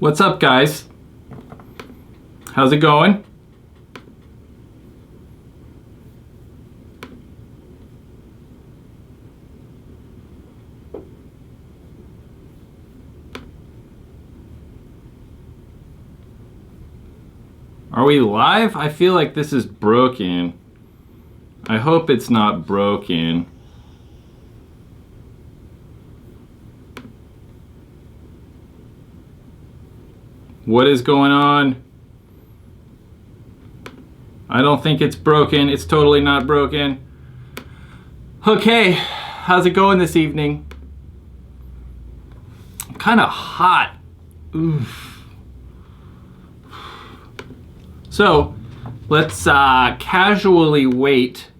What's up, guys? How's it going? Are we live? I feel like this is broken. I hope it's not broken. What is going on? I don't think it's broken. It's totally not broken. Okay, how's it going this evening? I'm kind of hot. Oof. So, let's casually wait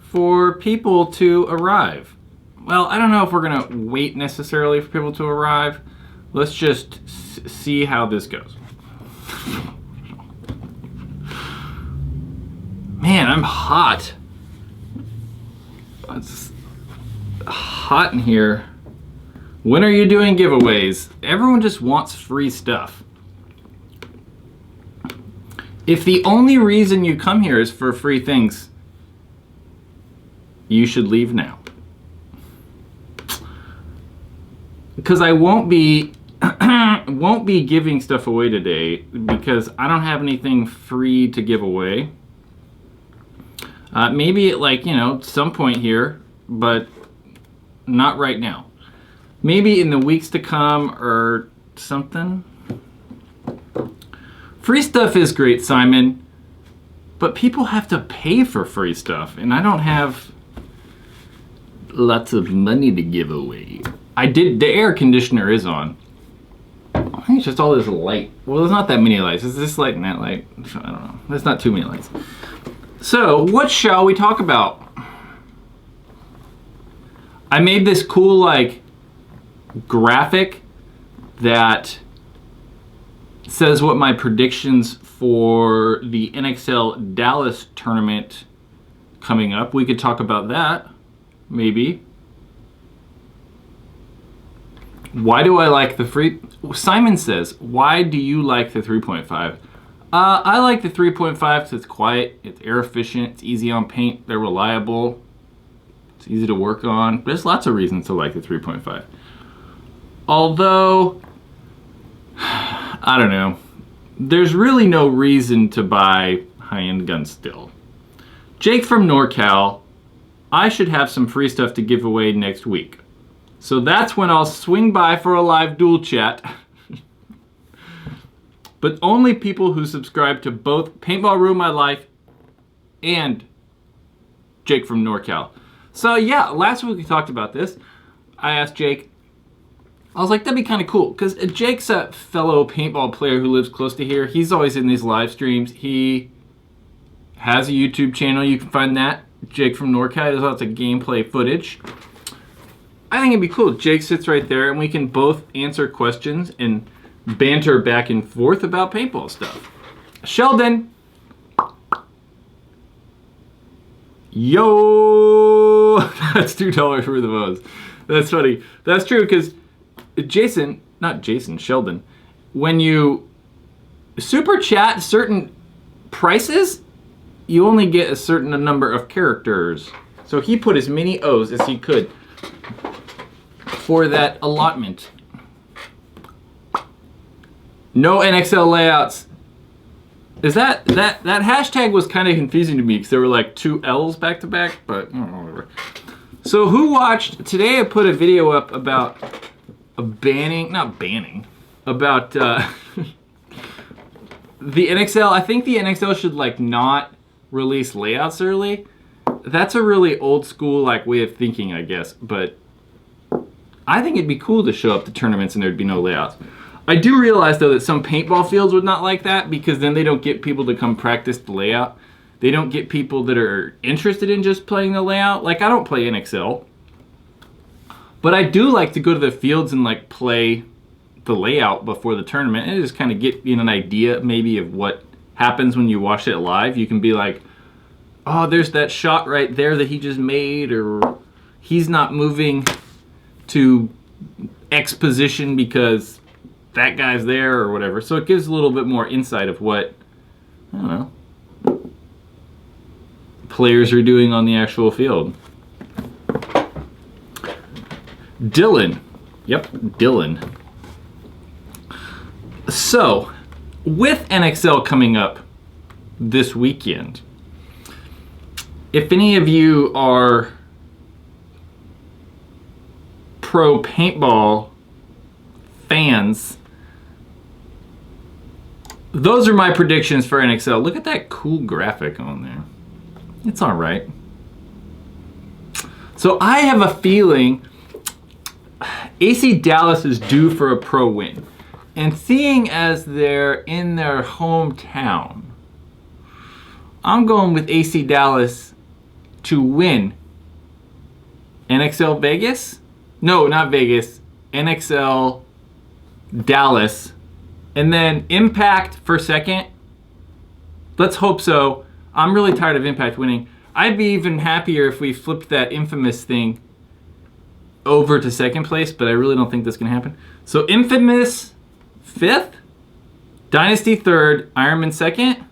for people to arrive. Well, I don't know if we're gonna wait necessarily for people to arrive. Let's just see how this goes. Man, I'm hot. It's hot in here. When are you doing giveaways? Everyone just wants free stuff. If the only reason you come here is for free things, you should leave now. Because I won't be giving stuff away today because I don't have anything free to give away. Maybe at, like, you know, some point here, but not right now. Maybe in the weeks to come or something. Free stuff is great, Simon, but people have to pay for free stuff, and I don't have lots of money to give away. The air conditioner is on. I think it's just all this light. Well, there's not that many lights. It's this light and that light. I don't know. There's not too many lights. So, what shall we talk about? I made this cool, like, graphic that says what my predictions for the NXL Dallas tournament coming up. We could talk about that, maybe. Why do I like the free? Simon says, why do you like the 3.5? I like the 3.5 because it's quiet, it's air efficient, it's easy on paint, they're reliable, it's easy to work on. There's lots of reasons to like the 3.5. Although, I don't know, there's really no reason to buy high-end guns still. Jake from NorCal, I should have some free stuff to give away next week. So that's when I'll swing by for a live duel chat. But only people who subscribe to both Paintball Ruin My Life and Jake from NorCal. So yeah, last week we talked about this. I asked Jake, I was like, that'd be kind of cool, because Jake's a fellow paintball player who lives close to here. He's always in these live streams. He has a YouTube channel. You can find that. Jake from NorCal. There's lots of gameplay footage. I think it'd be cool. Jake sits right there, and we can both answer questions and banter back and forth about paintball stuff. Sheldon. Yo! That's $2 for the votes. That's funny. That's true, because Sheldon, when you super chat certain prices, you only get a certain number of characters. So he put as many O's as he could for that allotment. No NXL layouts. Is that hashtag was kind of confusing to me because there were like 2 L's back to back, but whatever. So who watched today? I put a video up about about the NXL. I think the NXL should like not release layouts early. That's a really old school like way of thinking, I guess, but I think it'd be cool to show up to tournaments and there'd be no layouts. I do realize though that some paintball fields would not like that because then they don't get people to come practice the layout. They don't get people that are interested in just playing the layout. Like, I don't play NXL, but I do like to go to the fields and like play the layout before the tournament and just kind of get an idea maybe of what happens when you watch it live. You can be like, oh, there's that shot right there that he just made, or he's not moving to X position because that guy's there or whatever. So it gives a little bit more insight of what, I don't know, players are doing on the actual field. Dylan. Yep, Dylan. So, with NXL coming up this weekend, if any of you are pro paintball fans, those are my predictions for NXL. Look at that cool graphic on there. It's all right. So I have a feeling AC Dallas is due for a pro win. And seeing as they're in their hometown, I'm going with AC Dallas to win NXL Vegas? No, not Vegas. NXL Dallas. And then Impact for second. Let's hope so. I'm really tired of Impact winning. I'd be even happier if we flipped that Infamous thing over to second place, but I really don't think that's going to happen. So Infamous 5th, Dynasty 3rd, Ironman 2nd.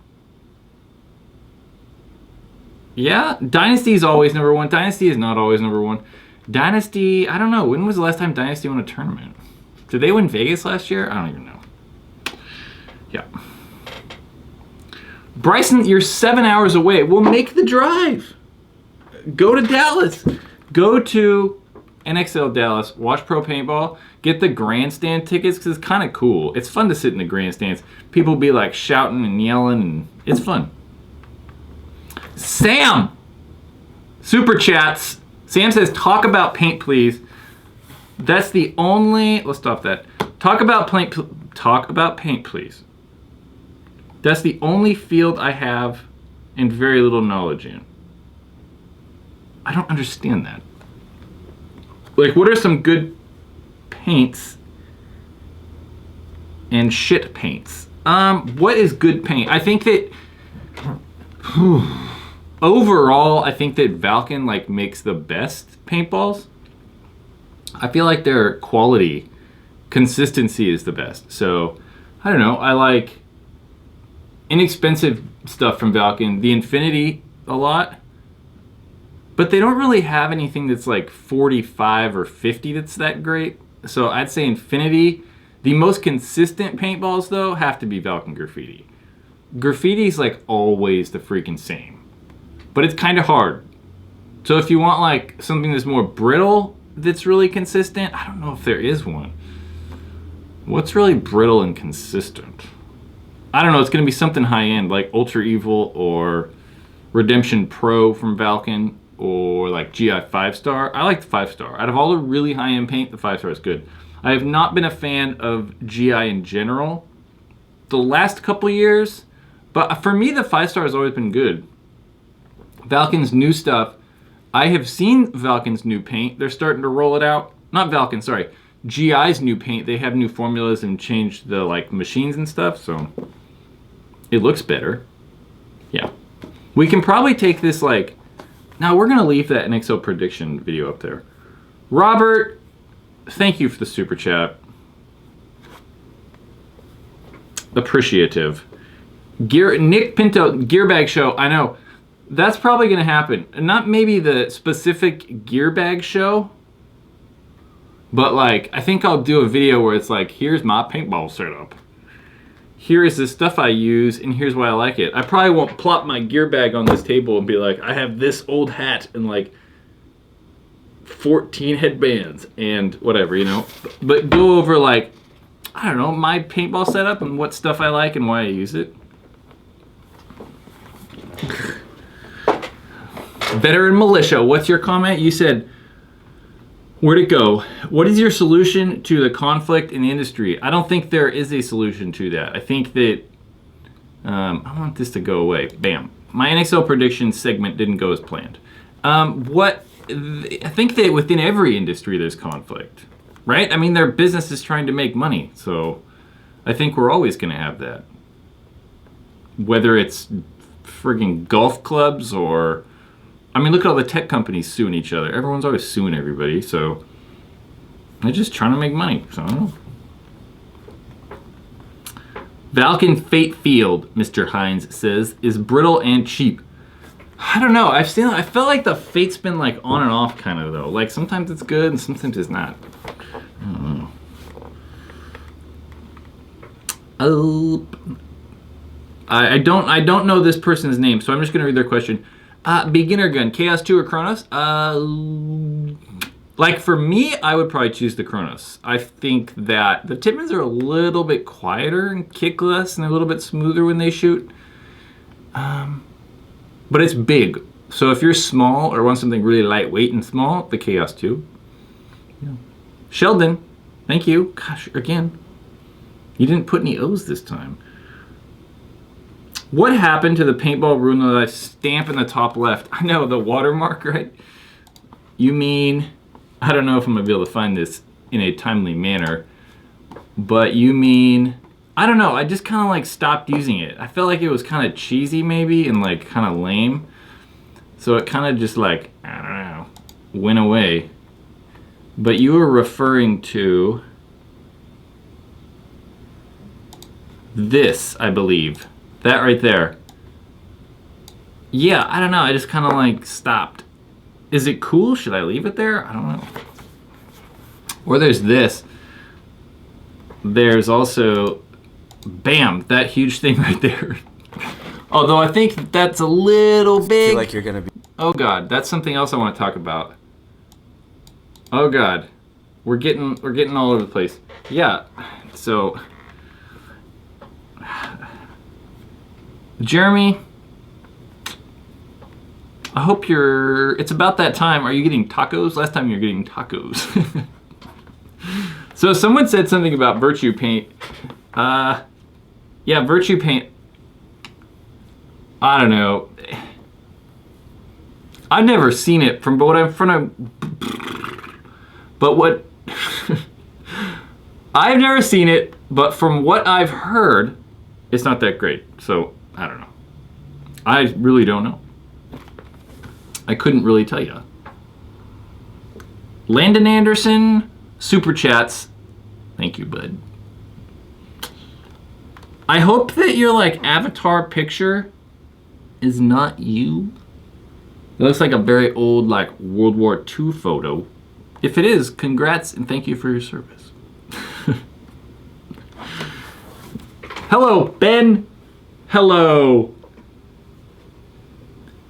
Yeah, Dynasty is always number 1. Dynasty is not always number 1. Dynasty, I don't know. When was the last time Dynasty won a tournament? Did they win Vegas last year? I don't even know. Yeah. Bryson, you're 7 hours away. Well, make the drive. Go to Dallas. Go to NXL Dallas. Watch Pro Paintball. Get the grandstand tickets because it's kind of cool. It's fun to sit in the grandstands. People be like shouting and yelling, and it's fun. Sam! Super chats. Sam says, talk about paint, please. That's the only... Let's stop that. Talk about paint, please. That's the only field I have and very little knowledge in. I don't understand that. Like, what are some good paints and shit paints? What is good paint? I think that... Overall, I think that Valken like makes the best paintballs. I feel like their quality, consistency is the best. So, I don't know. I like inexpensive stuff from Valken, the Infinity a lot. But they don't really have anything that's like 45 or 50 that's that great. So I'd say Infinity. The most consistent paintballs though have to be Valken Graffiti. Graffiti's like always the freaking same. But it's kind of hard. So if you want like something that's more brittle that's really consistent, I don't know if there is one. What's really brittle and consistent? I don't know, it's gonna be something high end like Ultra Evil or Redemption Pro from Valken or like GI 5-star. I like the 5-star. Out of all the really high end paint, the 5-star is good. I have not been a fan of GI in general the last couple years, but for me the 5-star has always been good. Valken's new stuff, I have seen Valken's new paint. They're starting to roll it out. Not Valken, sorry. GI's new paint. They have new formulas and changed the like machines and stuff, so it looks better. Yeah. We can probably take this like... Now we're going to leave that NXL prediction video up there. Robert, thank you for the super chat. Appreciative. Nick Pinto, Gearbag Show, I know. That's probably going to happen. Not maybe the specific gear bag show, but like I think I'll do a video where it's like, here's my paintball setup. Here is the stuff I use, and here's why I like it. I probably won't plop my gear bag on this table and be like, I have this old hat and like 14 headbands and whatever, you know. But go over like, I don't know, my paintball setup and what stuff I like and why I use it. Veteran Militia, what's your comment? You said, where'd it go? What is your solution to the conflict in the industry? I don't think there is a solution to that. I think that, I want this to go away. Bam. My NXL prediction segment didn't go as planned. I think that within every industry there's conflict, right? I mean, their business is trying to make money, so I think we're always going to have that. Whether it's friggin' golf clubs or... I mean, look at all the tech companies suing each other. Everyone's always suing everybody, so they're just trying to make money. So I don't know. Valken Fate Field, Mr. Hines says, is brittle and cheap. I don't know. I felt like the Fate's been like on and off kind of though. Like sometimes it's good and sometimes it's not. I don't know. Oh, I don't know this person's name, so I'm just gonna read their question. Beginner gun, Chaos 2 or Chronos? Like for me, I would probably choose the Chronos. I think that the Tippmans are a little bit quieter and kick less and a little bit smoother when they shoot. But it's big. So if you're small or want something really lightweight and small, the Chaos 2. Yeah. Sheldon, thank you. Gosh, again, you didn't put any O's this time. What happened to the Paintball Ruined My Life stamp in the top left? I know, the watermark, right? You mean, I don't know if I'm gonna be able to find this in a timely manner, but you mean, I don't know, I just kind of like stopped using it. I felt like it was kind of cheesy maybe and like kind of lame. So it kind of just like, I don't know, went away. But you were referring to this, I believe. That right there. Yeah, I don't know, I just kind of like stopped. Is it cool? Should I leave it there? I don't know. Or there's this. There's also, bam, that huge thing right there. Although I think that's a little big. I feel like you're gonna be. Oh God, that's something else I want to talk about. Oh God, we're getting all over the place. Yeah, so Jeremy, I hope it's about that time. Are you getting tacos? Last time you were getting tacos. So someone said something about Virtue Paint. Yeah, Virtue Paint. I don't know. I've never seen it from what I'm from but what I've never seen it, but from what I've heard, it's not that great. So I don't know. I really don't know. I couldn't really tell you. Landon Anderson, super chats. Thank you, bud. I hope that your like avatar picture is not you. It looks like a very old like World War II photo. If it is, congrats and thank you for your service. Hello, Ben. Hello.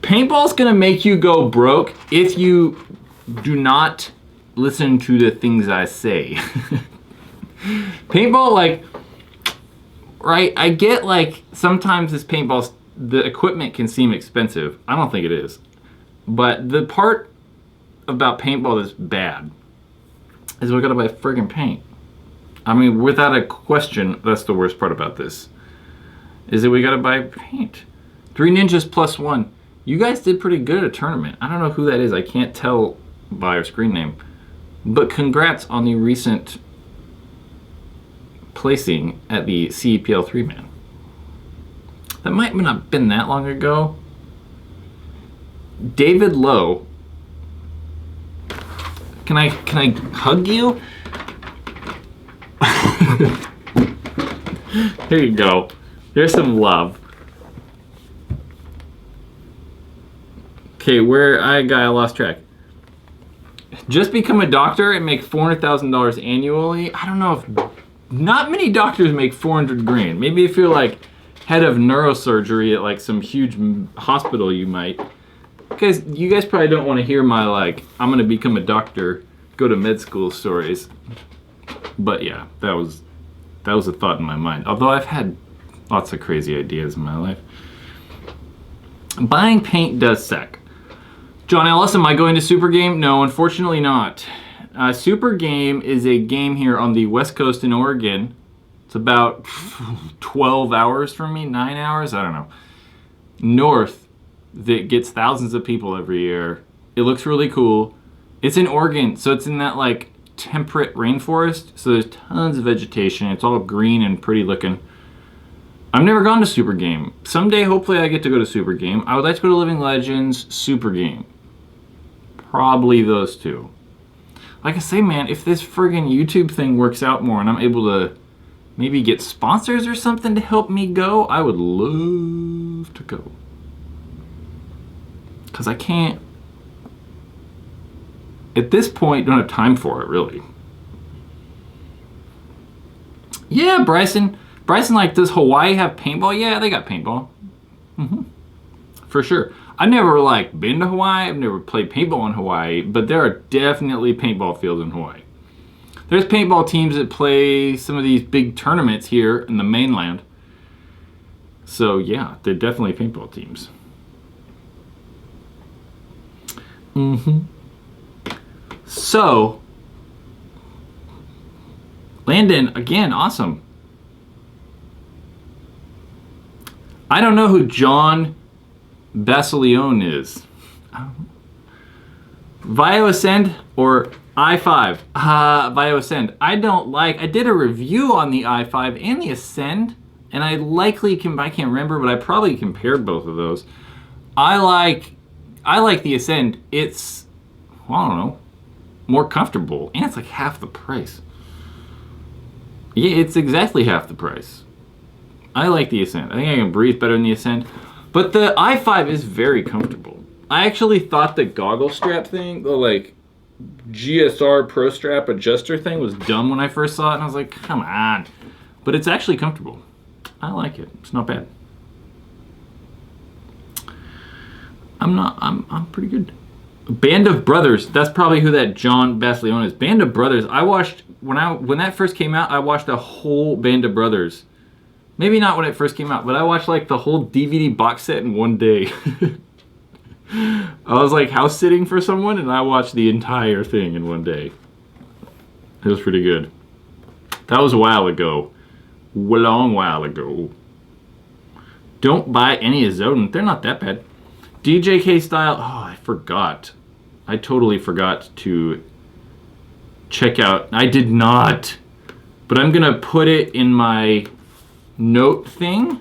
Paintball's gonna make you go broke if you do not listen to the things I say. Paintball, like, right, I get like sometimes this paintball, the equipment can seem expensive. I don't think it is. But the part about paintball that's bad is we gotta buy friggin' paint. I mean, without a question, that's the worst part about this. Is that we gotta buy paint. 3 ninjas plus 1. You guys did pretty good at a tournament. I don't know who that is. I can't tell by your screen name. But congrats on the recent placing at the CEPL 3-man. That might not have been that long ago. David Lowe. Can I hug you? Here you go. There's some love. Okay, I lost track. Just become a doctor and make $400,000 annually. I don't know if, not many doctors make 400 grand. Maybe if you're like head of neurosurgery at like some huge hospital, you might. Because you guys probably don't want to hear my like, I'm gonna become a doctor, go to med school stories. But yeah, that was a thought in my mind. Although I've had lots of crazy ideas in my life. Buying paint does suck. John Ellis, am I going to Super Game? No, unfortunately not. Super Game is a game here on the West Coast in Oregon. It's about 12 hours from me, 9 hours, I don't know. North, that gets thousands of people every year. It looks really cool. It's in Oregon, so it's in that like temperate rainforest. So there's tons of vegetation. It's all green and pretty looking. I've never gone to Super Game. Someday, hopefully I get to go to Super Game. I would like to go to Living Legends, Super Game. Probably those two. Like I say, man, if this friggin' YouTube thing works out more and I'm able to maybe get sponsors or something to help me go. I would love to go. Because I can't, at this point, don't have time for it, really. Yeah, Bryson. Bryson, like, does Hawaii have paintball? Yeah, they got paintball. For sure. I've never, like, been to Hawaii. I've never played paintball in Hawaii. But there are definitely paintball fields in Hawaii. There's paintball teams that play some of these big tournaments here in the mainland. So, yeah, they're definitely paintball teams. So, Landon, again, awesome. I don't know who John Basileone is. Vio Ascend or i5? Vio Ascend. I did a review on the i5 and the Ascend, and I can't remember, but I probably compared both of those. I like the Ascend. It's, well, I don't know, more comfortable, and it's like half the price. Yeah, it's exactly half the price. I like the Ascend. I think I can breathe better than the Ascend. But the i5 is very comfortable. I actually thought the goggle strap thing, the like GSR Pro Strap adjuster thing, was dumb when I first saw it, and I was like, come on. But it's actually comfortable. I like it. It's not bad. I'm pretty good. Band of Brothers. That's probably who that John Basileone is. Band of Brothers. I watched when that first came out. I watched a whole Band of Brothers. Maybe not when it first came out, but I watched like the whole DVD box set in one day. I was like house sitting for someone, and I watched the entire thing in one day. It was pretty good. That was a while ago. A long while ago. Don't buy any of Zoden. They're not that bad. DJK Style. Oh, I forgot. I totally forgot to check out. I did not. But I'm going to put it in my note thing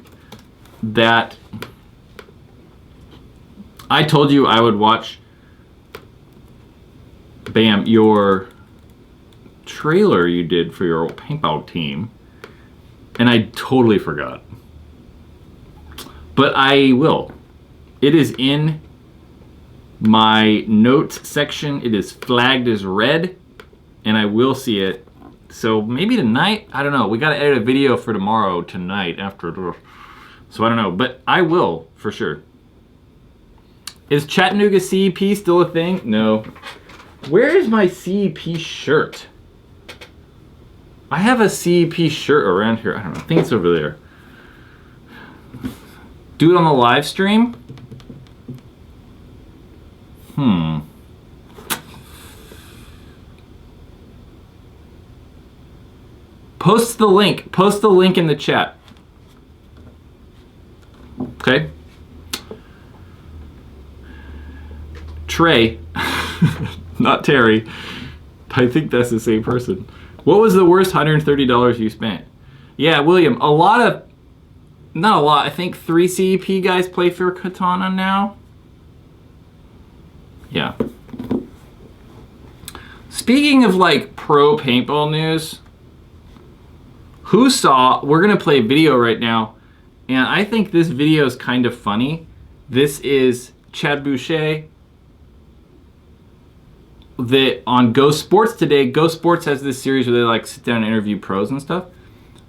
that I told you I would watch. Bam, your trailer you did for your old paintball team. And I totally forgot. But I will. It is in my notes section. It is flagged as red, and I will see it. So maybe tonight? I don't know. We got to edit a video for tomorrow tonight after. So I don't know, but I will for sure. Is Chattanooga CEP still a thing? No. Where is my CEP shirt? I have a CEP shirt around here. I don't know. I think it's over there. Do it on the live stream? Post the link. Post the link in the chat. Okay. Trey. Not Terry. I think that's the same person. What was the worst $130 you spent? Yeah, William, a lot of... Not a lot. I think 3 CEP guys play for Katana now. Yeah. Speaking of like pro paintball news, who saw, we're gonna play a video right now, and I think this video is kind of funny. This is Chad Boucher that on Go Sports today. Go Sports has this series where they like sit down and interview pros and stuff.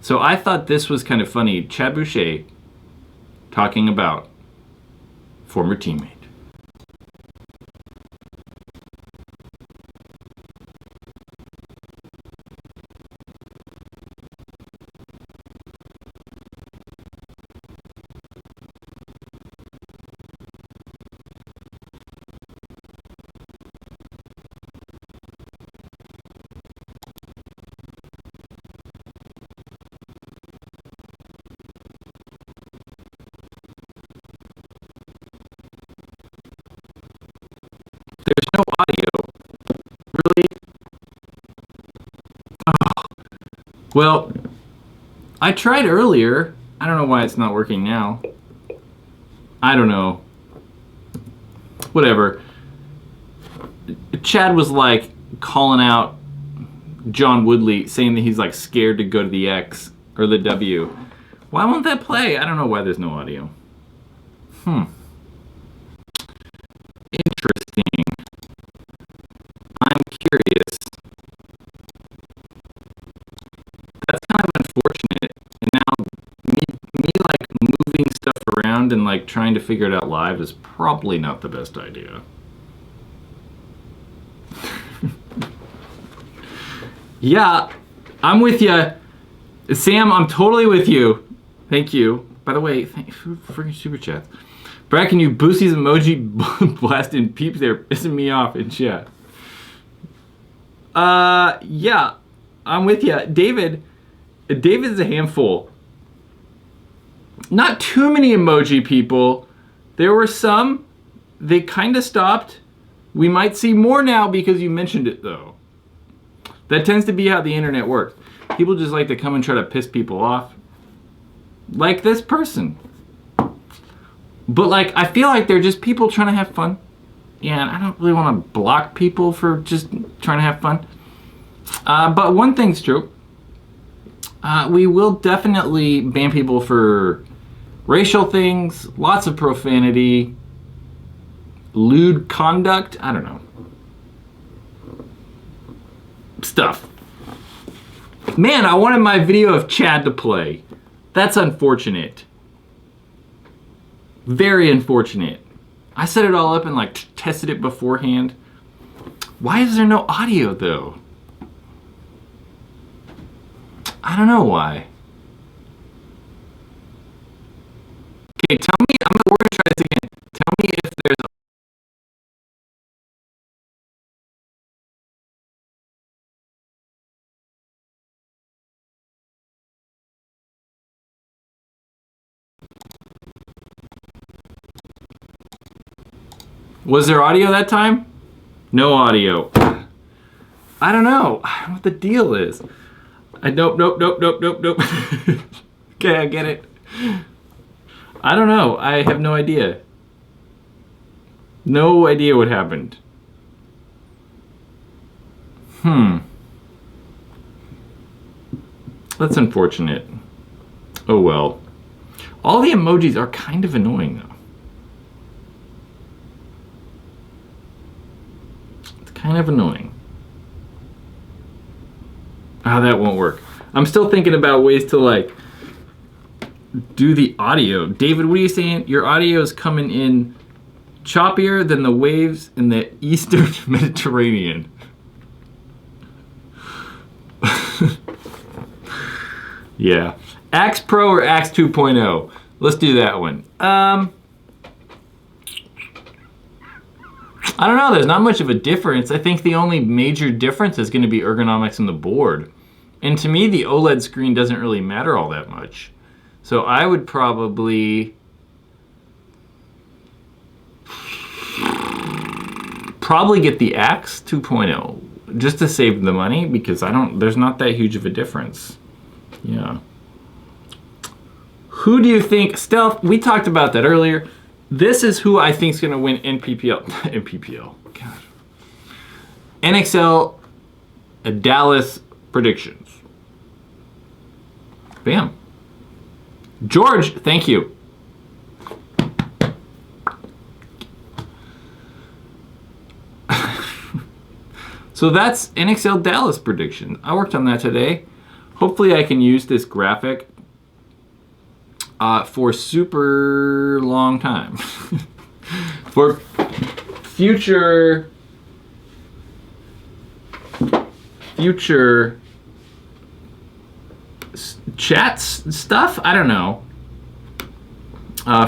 So I thought this was kind of funny. Chad Boucher talking about former teammate. There's no audio. Really? Oh. Well, I tried earlier. I don't know why it's not working now. I don't know. Whatever. Chad was like calling out John Woodley, saying that he's like scared to go to the X. Or the W. Why won't that play? I don't know why there's no audio. Interesting. I'm curious. That's kind of unfortunate. And now me like moving stuff around and like trying to figure it out live is probably not the best idea. Yeah, I'm with you. Sam, I'm totally with you. Thank you. By the way, thank you for freaking super chats. Brad, can you boost these emoji blasting peeps there, pissing me off in chat? Yeah, I'm with you. David's a handful. Not too many emoji people. There were some. They kind of stopped. We might see more now because you mentioned it, though. That tends to be how the internet works. People just like to come and try to piss people off. Like this person. But like, I feel like they're just people trying to have fun. Yeah, and I don't really want to block people for just trying to have fun. But one thing's true. We will definitely ban people for racial things, lots of profanity, lewd conduct, I don't know. Stuff. Man, I wanted my video of Chad to play. That's unfortunate. Very unfortunate. I set it all up and like tested it beforehand. Why is there no audio though? I don't know why. Okay, tell me, we're gonna try this again. Tell me if there's Was there audio that time? No audio. I don't know. I don't know what the deal is. Nope. Okay, I get it. I don't know. I have no idea. No idea what happened. That's unfortunate. Oh well. All the emojis are kind of annoying though. Kind of annoying. That won't work. I'm still thinking about ways to like do the audio. David, what are you saying? Your audio is coming in choppier than the waves in the Eastern Mediterranean. Yeah. Axe Pro or Axe 2.0? Let's do that one. I don't know, there's not much of a difference. I think the only major difference is going to be ergonomics on the board. And to me, the OLED screen doesn't really matter all that much. So I would probably get the Axe 2.0 just to save the money because there's not that huge of a difference. Yeah. Who do you think, Stealth, we talked about that earlier. This is who I think is going to win NPPL. NPPL. God. NXL Dallas predictions. Bam. George, thank you. So that's NXL Dallas prediction. I worked on that today. Hopefully I can use this graphic for super long time. For future chats stuff? I don't know.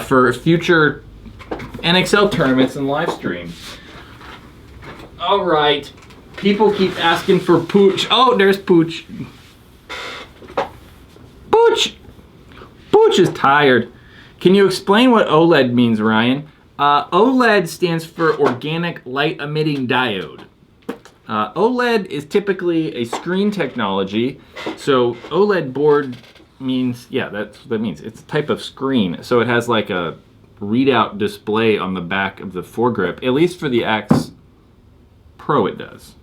For future NXL tournaments and live streams. All right. People keep asking for Pooch. Oh, there's Pooch. Pooch! Pooch is tired. Can you explain what OLED means, Ryan? OLED stands for Organic Light Emitting Diode. OLED is typically a screen technology. So OLED board means, yeah, that's what that means. It's a type of screen. So it has like a readout display on the back of the foregrip. At least for the Axe Pro it does.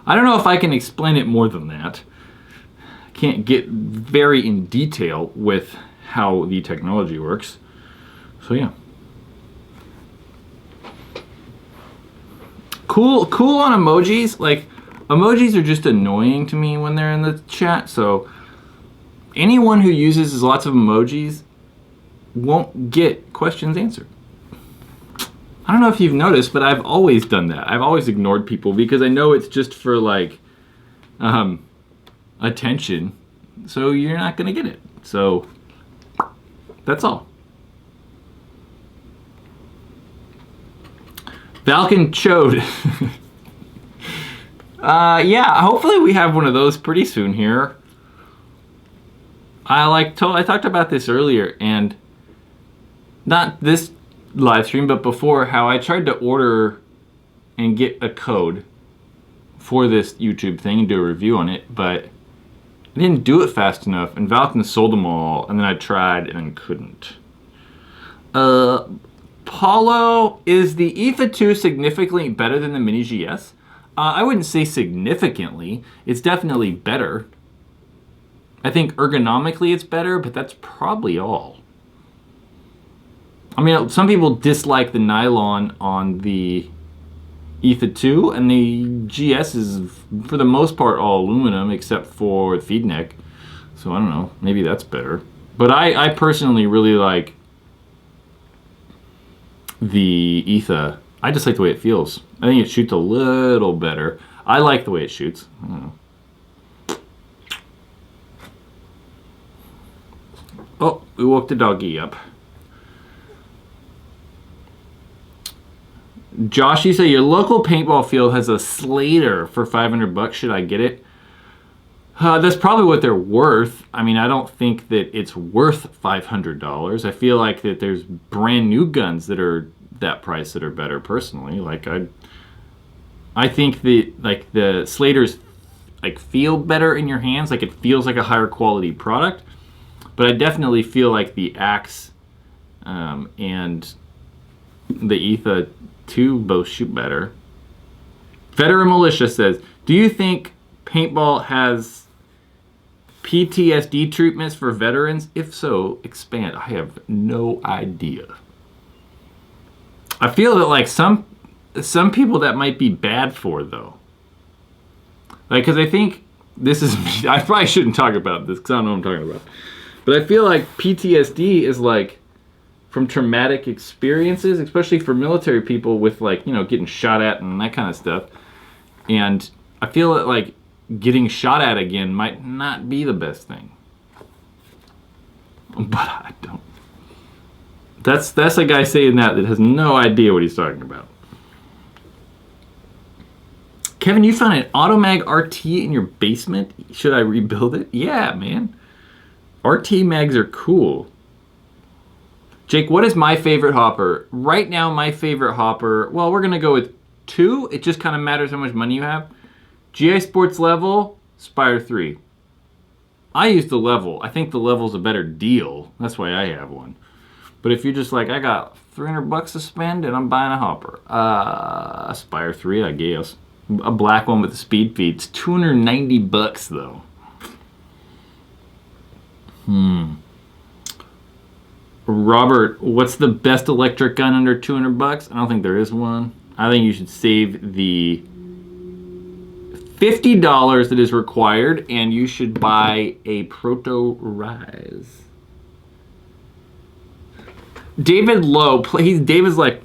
I don't know if I can explain it more than that. can't get very in detail with how the technology works. So yeah. Cool on emojis. Like, emojis are just annoying to me when they're in the chat, so anyone who uses lots of emojis won't get questions answered. I don't know if you've noticed, but I've always done that. I've always ignored people because I know it's just for like attention, so you're not gonna get it. So that's all. Valken chode. Yeah, hopefully we have one of those pretty soon here. I talked about this earlier, and not this live stream, but before, how I tried to order and get a code for this YouTube thing and do a review on it, but I didn't do it fast enough, and Valken sold them all, and then I tried and couldn't. Paulo, is the ETHA 2 significantly better than the Mini GS? I wouldn't say significantly. It's definitely better. I think ergonomically it's better, but that's probably all. I mean, some people dislike the nylon on the ETHA 2, and the GS is, for the most part, all aluminum, except for the feed neck. So I don't know, maybe that's better. But I personally really like the ETHA. I just like the way it feels. I think it shoots a little better. I like the way it shoots. I don't know. Oh, we woke the doggy up. Josh, you say your local paintball field has a Slater for $500. Should I get it? That's probably what they're worth. I mean, I don't think that it's worth $500. I feel like that there's brand new guns that are that price that are better personally. Like I think the Slaters like feel better in your hands. Like it feels like a higher quality product. But I definitely feel like the Axe and the ETHA 2 both shoot better. Veteran Militia says, do you think paintball has PTSD treatments for veterans? If so, expand. I have no idea. I feel that like some people that might be bad for, though. Like, because I think this is, I probably shouldn't talk about this because I don't know what I'm talking about. But I feel like PTSD is like from traumatic experiences, especially for military people with like, you know, getting shot at and that kind of stuff. And I feel that like getting shot at again might not be the best thing. But I don't. That's a guy saying that has no idea what he's talking about. Kevin, you found an Automag RT in your basement? Should I rebuild it? Yeah, man. RT mags are cool. Jake, what is my favorite hopper? Right now, my favorite hopper, well, we're going to go with 2. It just kind of matters how much money you have. GI Sports Level, Spire 3. I use the Level. I think the Level's a better deal. That's why I have one. But if you're just like, I got $300 to spend and I'm buying a hopper. Spire 3, I guess. A black one with the speed feed. It's $290 though. Robert, what's the best electric gun under $200? I don't think there is one. I think you should save the $50 that is required, and you should buy a Proto Rise. David Lowe, David's like,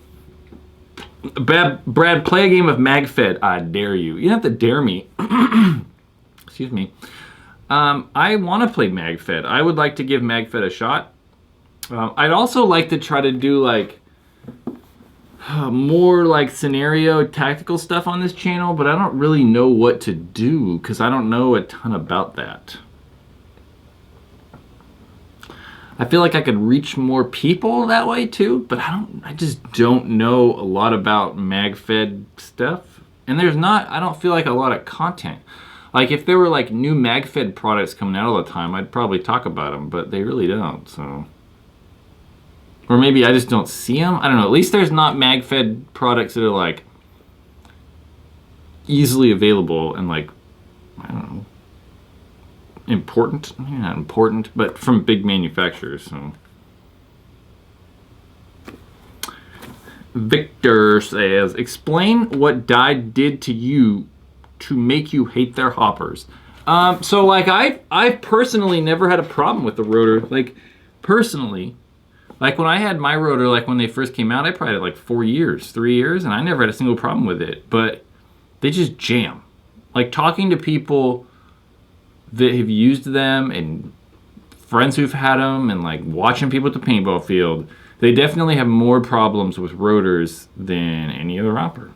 Brad, play a game of MagFed. I dare you. You don't have to dare me. Excuse me. I want to play MagFed. I would like to give MagFed a shot. I'd also like to try to do like more like scenario tactical stuff on this channel, but I don't really know what to do because I don't know a ton about that. I feel like I could reach more people that way too, but I just don't know a lot about MagFed stuff. And I don't feel like a lot of content. Like if there were like new MagFed products coming out all the time, I'd probably talk about them, but they really don't, so. Or maybe I just don't see them. I don't know. At least there's not MagFed products that are like easily available and like, I don't know, important. Maybe not important, but from big manufacturers. So. Victor says, explain what dye did to you to make you hate their hoppers. So like I personally never had a problem with the rotor. Like personally, like when I had my rotor, like when they first came out, I probably had it like 3 years, and I never had a single problem with it. But they just jam. Like talking to people that have used them and friends who've had them, and like watching people at the paintball field, they definitely have more problems with rotors than any other hopper.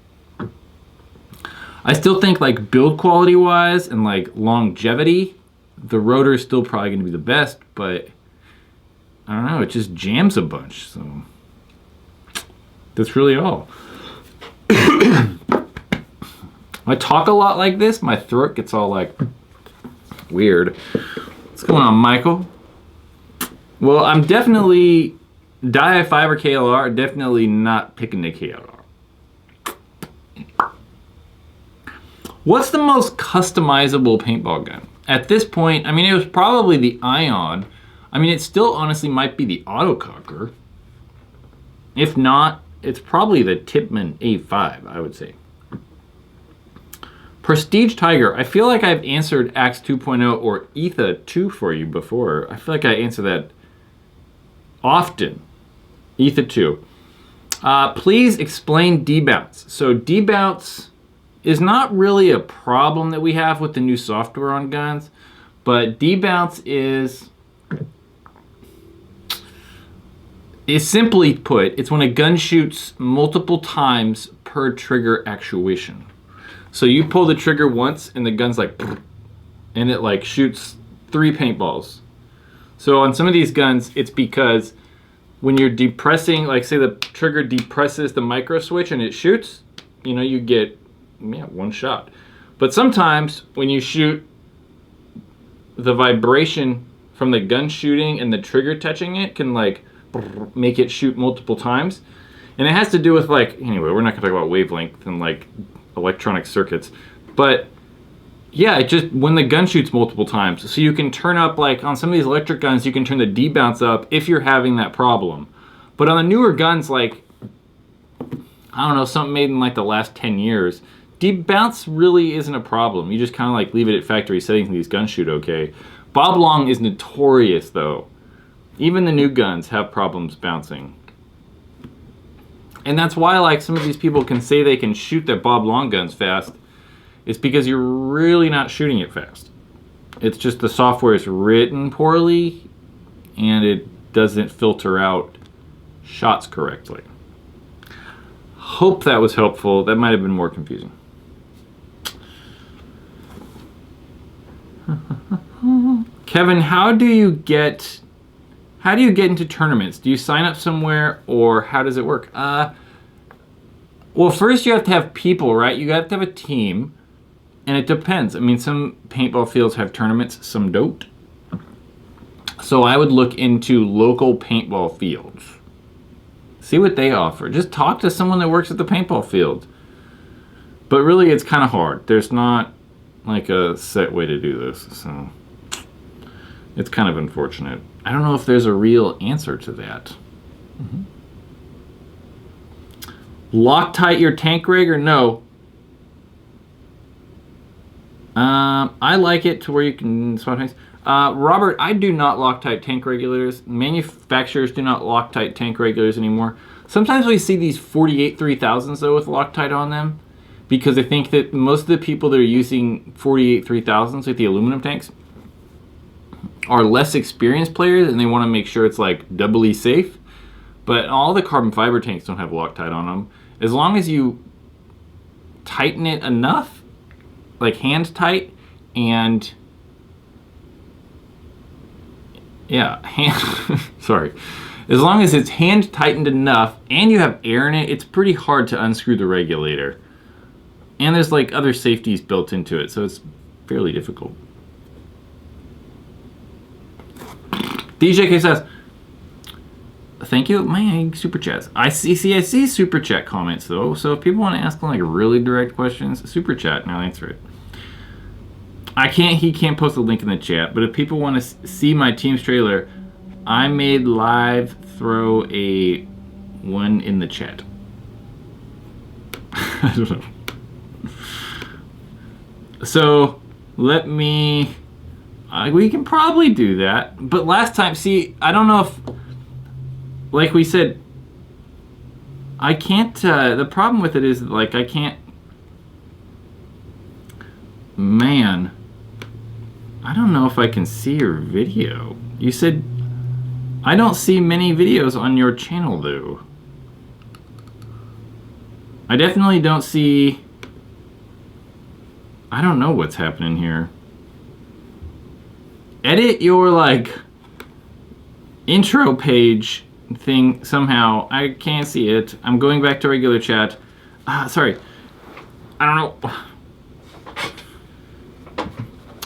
I still think like build quality wise and like longevity, the rotor is still probably going to be the best, but I don't know, it just jams a bunch. So that's really all. I talk a lot like this, my throat gets all like weird. What's going on, Michael? Well, I'm definitely Dye 5 or KLR, definitely not picking the KLR. What's the most customizable paintball gun? At this point, I mean, it was probably the Ion. I mean, it still honestly might be the Autococker. If not, it's probably the Tipman A5, I would say. Prestige Tiger. I feel like I've answered Axe 2.0 or ETHA 2 for you before. I feel like I answer that often. ETHA 2. Please explain debounce. So debounce is not really a problem that we have with the new software on guns, but debounce is simply put, it's when a gun shoots multiple times per trigger actuation. So you pull the trigger once and the gun's like, and it like shoots 3 paintballs. So on some of these guns, it's because when you're depressing, like say the trigger depresses the micro switch and it shoots, you know, you get 1 shot. But sometimes when you shoot, the vibration from the gun shooting and the trigger touching it can like make it shoot multiple times. And it has to do with like, anyway, we're not gonna talk about wavelength and like electronic circuits, but yeah, it just, when the gun shoots multiple times, so you can turn up, like on some of these electric guns, you can turn the debounce up if you're having that problem. But on the newer guns, like, I don't know, something made in like the last 10 years, debounce really isn't a problem. You just kind of like leave it at factory settings and these guns shoot okay. Bob Long is notorious though. Even the new guns have problems bouncing. And that's why like some of these people can say they can shoot their Bob Long guns fast. It's because you're really not shooting it fast. It's just the software is written poorly and it doesn't filter out shots correctly. Hope that was helpful. That might have been more confusing. Kevin, how do you get into tournaments? Do you sign up somewhere or how does it work? Well, first you have to have people, right? You have to have a team. And it depends. I mean, some paintball fields have tournaments, some don't. So I would look into local paintball fields. See what they offer. Just talk to someone that works at the paintball field. But really, it's kind of hard. There's not like a set way to do this. So it's kind of unfortunate. I don't know if there's a real answer to that. Loctite your tank rig or no? I like it to where you can swap tanks. Robert, I do not Loctite tank regulators. Manufacturers do not Loctite tank regulators anymore. Sometimes we see these 48 3000s though with Loctite on them because I think that most of the people that are using 48 3000s with the aluminum tanks are less experienced players and they want to make sure it's like doubly safe. But all the carbon fiber tanks don't have Loctite on them. As long as you tighten it enough, like hand tight, and yeah, sorry. As long as it's hand tightened enough and you have air in it, it's pretty hard to unscrew the regulator. And there's like other safeties built into it, so it's fairly difficult. DJK says, thank you. My super chats. I see super chat comments though. So if people want to ask like really direct questions, super chat and I'll answer it. He can't post a link in the chat, but if people want to see my team's trailer, I made live throw a one in the chat. I don't know. So let me, we can probably do that. But last time, see, I don't know if, like we said, I can't, the problem with it is, like, I can't, man, I don't know if I can see your video. You said, I don't see many videos on your channel, though. I definitely don't see, I don't know what's happening here. Edit your, like, intro page thing somehow. I can't see it. I'm going back to regular chat. Sorry. I don't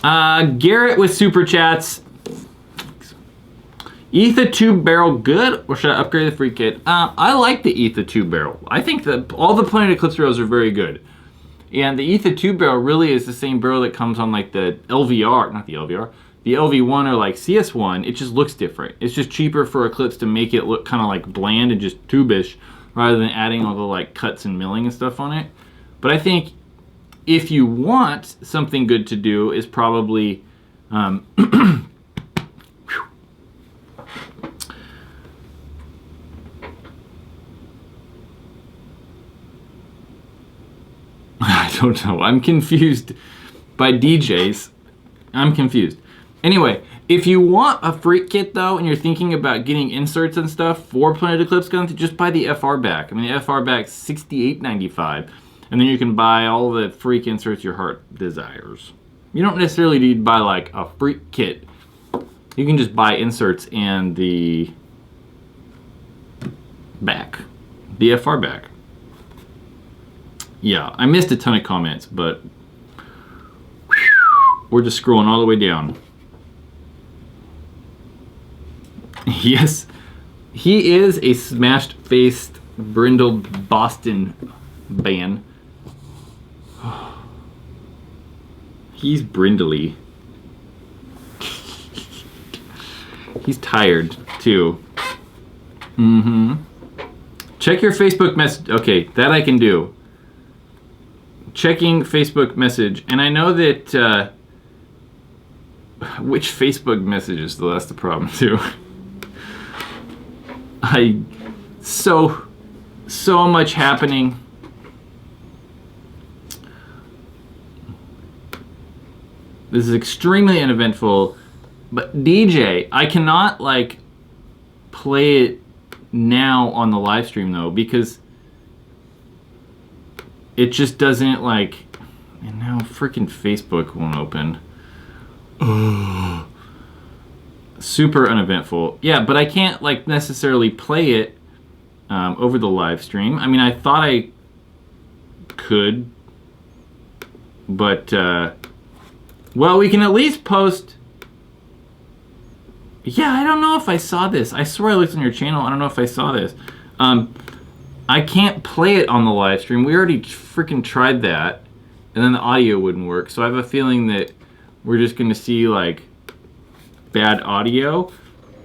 know. Garrett with super chats. Etha 2-barrel good, or should I upgrade the free kit? I like the Etha 2-barrel. I think that all the Planet Eclipse barrels are very good. And the Etha 2-barrel really is the same barrel that comes on like the LVR, not the LVR, the LV1 or like CS1. It just looks different. It's just cheaper for Eclipse to make it look kind of like bland and just tube-ish rather than adding all the like cuts and milling and stuff on it. But I think if you want something good to do is probably I don't know. I'm confused by DJs. I'm confused. Anyway, if you want a freak kit though, and you're thinking about getting inserts and stuff for Planet Eclipse guns, just buy the FR back. I mean, the FR back's $68.95, and then you can buy all the freak inserts your heart desires. You don't necessarily need to buy like a freak kit. You can just buy inserts and the back, the FR back. Yeah, I missed a ton of comments, but we're just scrolling all the way down. Yes, he is a smashed-faced, brindled Boston man. He's brindly. He's tired, too. Mm-hmm. Check your Facebook message. Okay, that I can do. Checking Facebook message, and I know that which Facebook messages though, that's the problem too. So much happening. This is extremely uneventful, but DJ, I cannot like play it now on the live stream though, because it just doesn't like, and now freaking Facebook won't open. Ugh. Super uneventful. Yeah, but I can't like necessarily play it over the live stream. I mean, I thought I could, but well, we can at least post. Yeah, I don't know if I saw this. I swear I looked on your channel. I don't know if I saw this. I can't play it on the live stream. We already freaking tried that, and then the audio wouldn't work. So I have a feeling that we're just going to see like bad audio.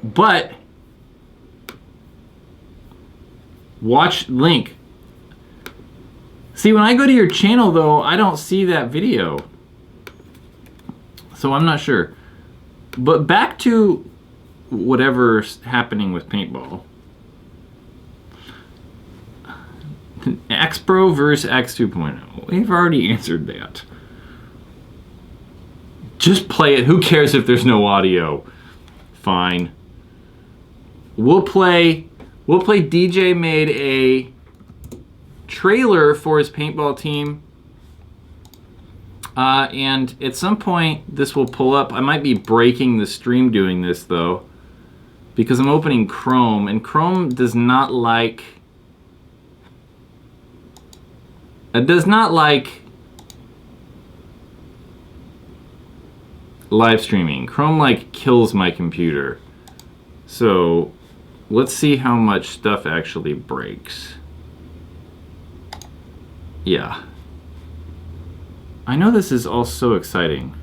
But watch link. See, when I go to your channel though, I don't see that video. So I'm not sure. But back to whatever's happening with paintball. X Pro versus X 2.0. We've already answered that. Just play it. Who cares if there's no audio? Fine. We'll play DJ made a trailer for his paintball team. And at some point this will pull up. I might be breaking the stream doing this though, because I'm opening Chrome, and Chrome does not like live streaming. Chrome like kills my computer. So let's see how much stuff actually breaks. Yeah. I know this is all so exciting.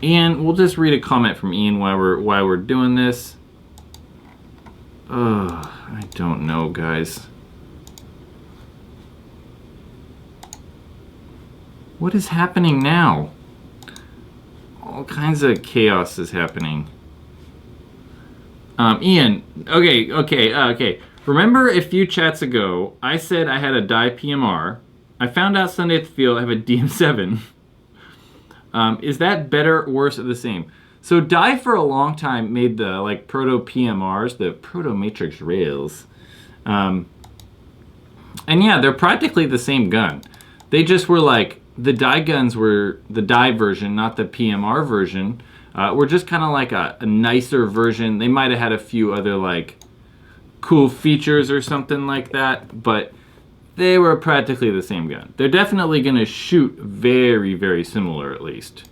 And we'll just read a comment from Ian while we're doing this. I don't know, guys. What is happening now? All kinds of chaos is happening. Ian, okay. Remember a few chats ago, I said I had a die PMR. I found out Sunday at the field I have a DM7. Is that better, worse, or the same? So die for a long time made the like proto PMRs, the proto matrix rails. And yeah, they're practically the same gun. They just were like, the die guns were the die version, not the PMR version. Were just kind of like a nicer version. They might have had a few other like cool features or something like that, but they were practically the same gun. They're definitely going to shoot very, very similar at least.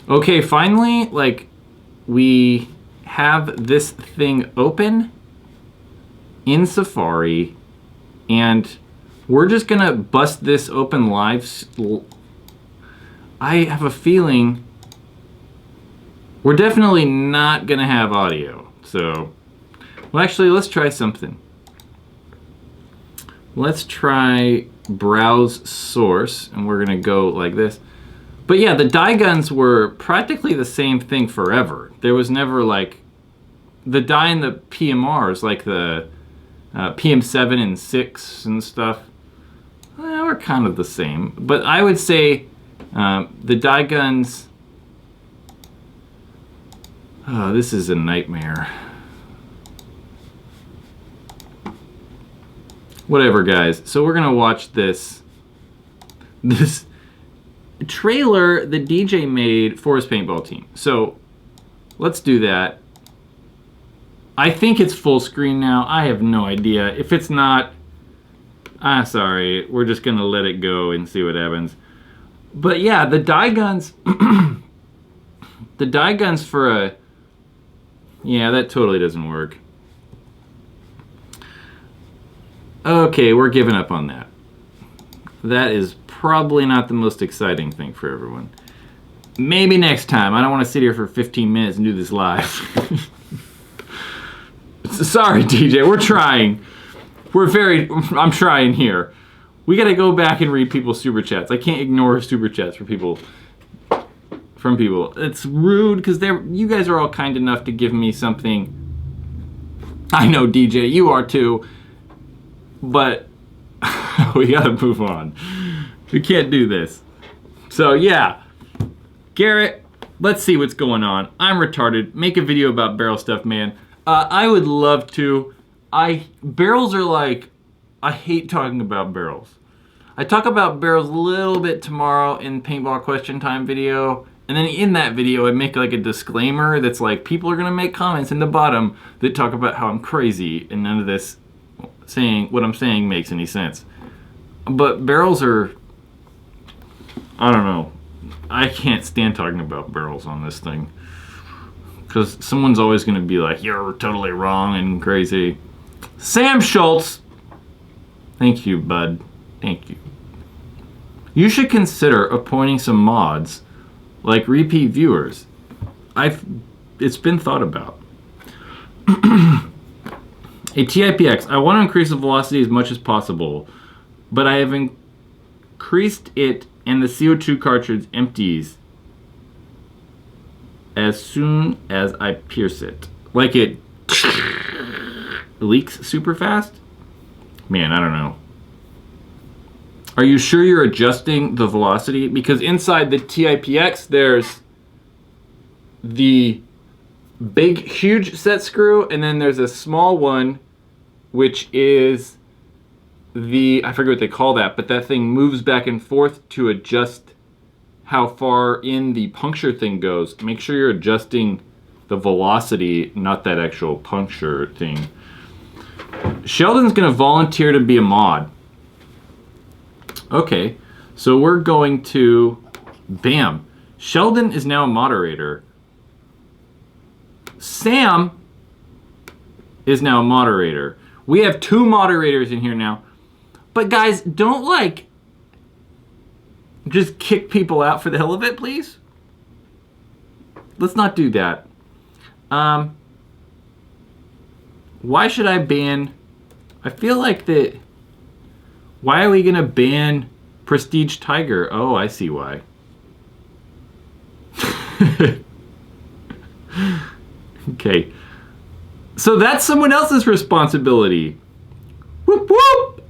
Okay, finally, like, we have this thing open in Safari, and we're just going to bust this open live. I have a feeling we're definitely not going to have audio. So, well, actually, let's try something. Let's try browse source, and we're gonna go like this. But yeah, the die guns were practically the same thing forever. There was never like, the die in the PMRs, like the PM7 and 6 and stuff, were kind of the same. But I would say the die guns, oh, this is a nightmare. Whatever, guys. So we're gonna watch this trailer the DJ made for his paintball team. So let's do that. I think it's full screen now. I have no idea. If it's not, sorry. We're just gonna let it go and see what happens. But yeah, the die guns, the die guns for a, yeah, that totally doesn't work. Okay, we're giving up on that. That is probably not the most exciting thing for everyone. Maybe next time. I don't want to sit here for 15 minutes and do this live. Sorry, DJ, we're trying. I'm trying here. We gotta go back and read people's super chats. I can't ignore super chats from people. It's rude because you guys are all kind enough to give me something. I know, DJ, you are too. But we gotta move on. We can't do this. So yeah, Garrett, let's see what's going on. I'm retarded. Make a video about barrel stuff, man. I would love to. Barrels are like, I hate talking about barrels. I talk about barrels a little bit tomorrow in paintball question time video. And then in that video, I make like a disclaimer that's like, people are gonna make comments in the bottom that talk about how I'm crazy and none of this saying what I'm saying makes any sense. But barrels are, I don't know. I can't stand talking about barrels on this thing. Because someone's always going to be like, you're totally wrong and crazy. Sam Schultz. Thank you, bud. Thank you. You should consider appointing some mods, like repeat viewers. It's been thought about. A TIPX, I want to increase the velocity as much as possible, but I have increased it and the CO2 cartridge empties as soon as I pierce it. Like it leaks super fast? Man, I don't know. Are you sure you're adjusting the velocity? Because inside the TIPX, there's the big, huge set screw, and then there's a small one, which is I forget what they call that, but that thing moves back and forth to adjust how far in the puncture thing goes. Make sure you're adjusting the velocity, not that actual puncture thing. Sheldon's gonna volunteer to be a mod. Okay, so we're going to, bam. Sheldon is now a moderator. Sam is now a moderator. We have 2 moderators in here now. But guys, don't like just kick people out for the hell of it, please. let's not do that. Why should I ban? I feel like that. Why are we gonna ban Prestige Tiger? Oh, I see why. Okay. So that's someone else's responsibility. Whoop whoop.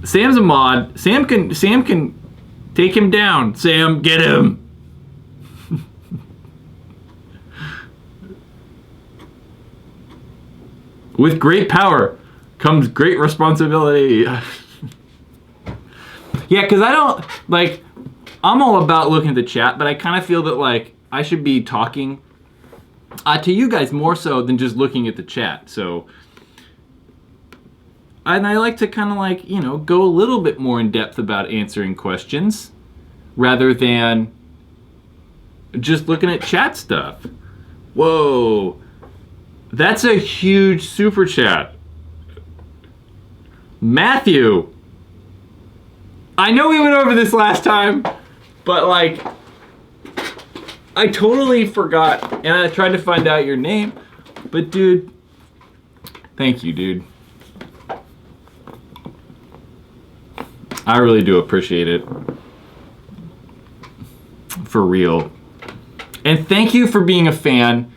Sam's a mod. Sam can take him down. Sam, get him. With great power comes great responsibility. Yeah, because I don't, like, I'm all about looking at the chat, but I kind of feel that, like, I should be talking to you guys more so than just looking at the chat. So, and I like to kind of, like, you know, go a little bit more in depth about answering questions rather than just looking at chat stuff. Whoa. That's a huge super chat. Matthew. I know we went over this last time, but like, I totally forgot and I tried to find out your name, but dude, thank you, dude. I really do appreciate it. For real. And thank you for being a fan.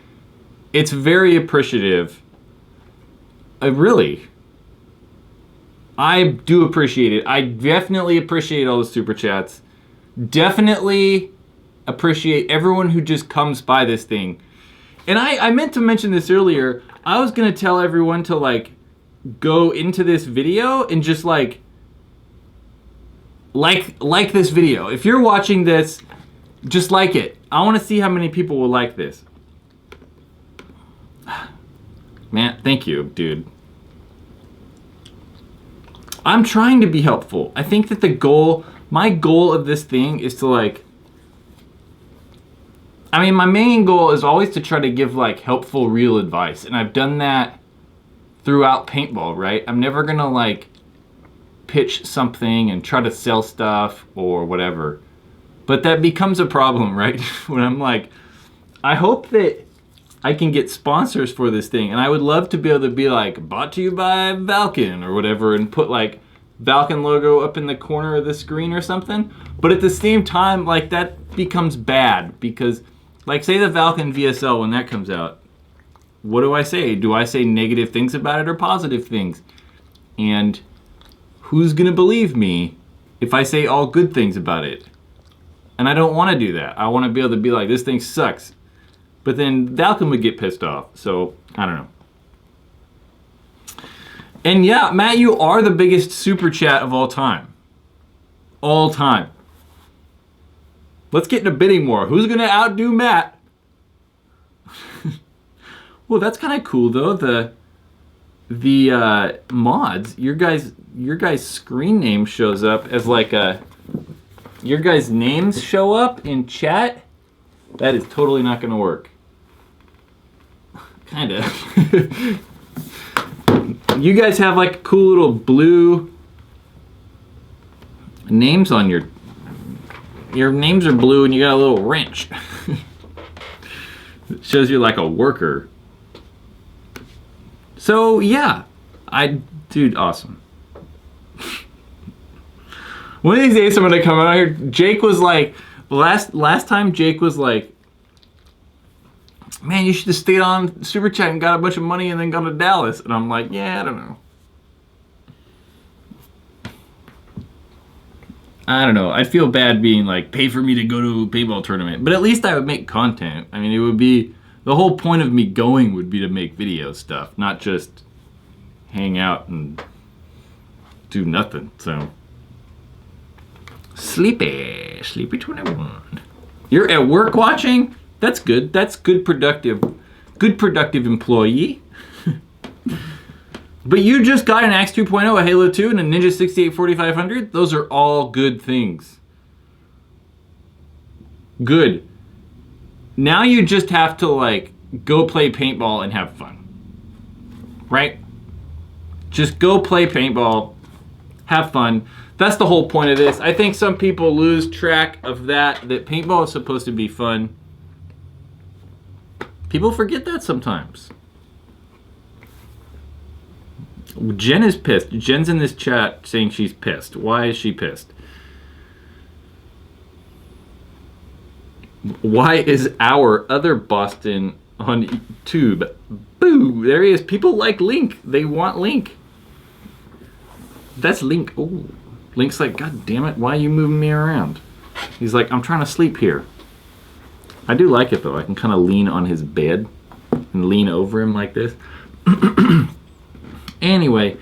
It's very appreciative. Really. I do appreciate it. I definitely appreciate all the super chats. Definitely appreciate everyone who just comes by this thing. And I meant to mention this earlier. I was gonna tell everyone to like go into this video and just like this video. If you're watching this, just like it. I want to see how many people will like this. Man, thank you, dude. I'm trying to be helpful. I think that my goal of this thing is to like, I mean, my main goal is always to try to give like helpful, real advice. And I've done that throughout paintball, right? I'm never gonna like pitch something and try to sell stuff or whatever. But that becomes a problem, right? When I'm like, I hope that I can get sponsors for this thing. And I would love to be able to be like, brought to you by Valken or whatever, and put like Valken logo up in the corner of the screen or something. But at the same time, like that becomes bad because like say the Valken VSL when that comes out, what do I say? Do I say negative things about it or positive things? And who's gonna believe me if I say all good things about it? And I don't want to do that. I want to be able to be like, this thing sucks. But then Valken would get pissed off. So, I don't know. And yeah, Matt, you are the biggest super chat of all time. All time. Let's get into bidding war. Who's going to outdo Matt? Well, that's kind of cool, though. The mods, your guys' screen name shows up as like a... Your guys' names show up in chat? That is totally not going to work. Kinda. You guys have like cool little blue names on your names are blue and you got a little wrench. It shows you're like a worker. So yeah, dude, awesome. One of these days I'm gonna come out here. Jake was like, last time Jake was like, man, you should have stayed on Super Chat and got a bunch of money and then gone to Dallas. And I'm like, yeah, I don't know. I don't know. I'd feel bad being like, pay for me to go to a paintball tournament. But at least I would make content. I mean, it would be, the whole point of me going would be to make video stuff, not just hang out and do nothing. So, Sleepy 21. You're at work watching? That's good. That's good productive employee. But you just got an Axe 2.0, a Halo 2, and a Ninja 68 4500. Those are all good things. Good. Now you just have to like go play paintball and have fun. Right? Just go play paintball, have fun. That's the whole point of this. I think some people lose track of that paintball is supposed to be fun. People forget that sometimes. Jen is pissed. Jen's in this chat saying she's pissed. Why is she pissed? Why is our other Boston on YouTube? Boo! There he is. People like Link. They want Link. That's Link. Oh, Link's like, God damn it! Why are you moving me around? He's like, I'm trying to sleep here. I do like it though. I can kind of lean on his bed and lean over him like this. Anyway,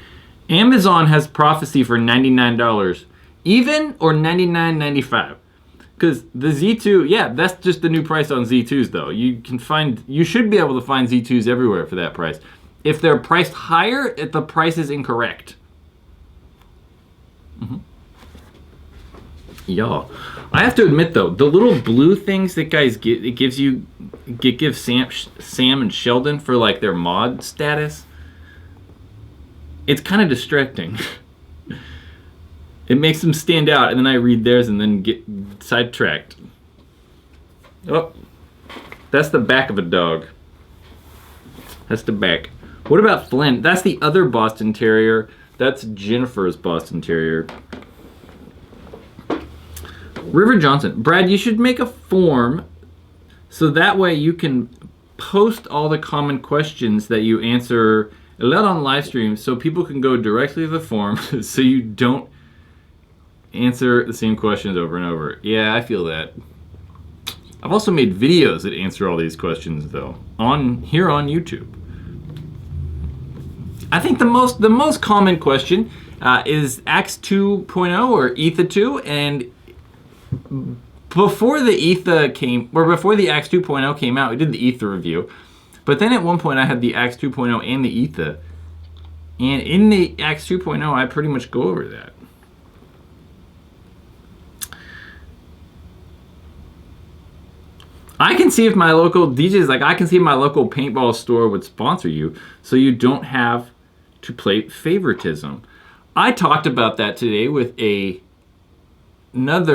Amazon has prophecy for $99. Even or $99.95. Because the Z2, yeah, that's just the new price on Z2s though. You should be able to find Z2s everywhere for that price. If they're priced higher, the price is incorrect. Y'all, I have to admit though, the little blue things that guys get, it gives Sam and Sheldon for like their mod status. It's kind of distracting. It makes them stand out, and then I read theirs and then get sidetracked. Oh, that's the back of a dog. That's the back. What about Flynn? That's the other Boston Terrier. That's Jennifer's Boston Terrier. River Johnson. Brad, you should make a form so that way you can post all the common questions that you answer a lot on live stream so people can go directly to the form so you don't answer the same questions over and over. Yeah, I feel that. I've also made videos that answer all these questions though here on YouTube. I think the most common question is Axe 2.0 or Etha 2, and before the Etha before the Axe 2.0 came out, we did the Etha review. But then at one point I had the Axe 2.0 and the Etha. And in the Axe 2.0, I pretty much go over that. I can see if my local DJs, like I can see if my local paintball store would sponsor you so you don't have to play favoritism. I talked about that today with not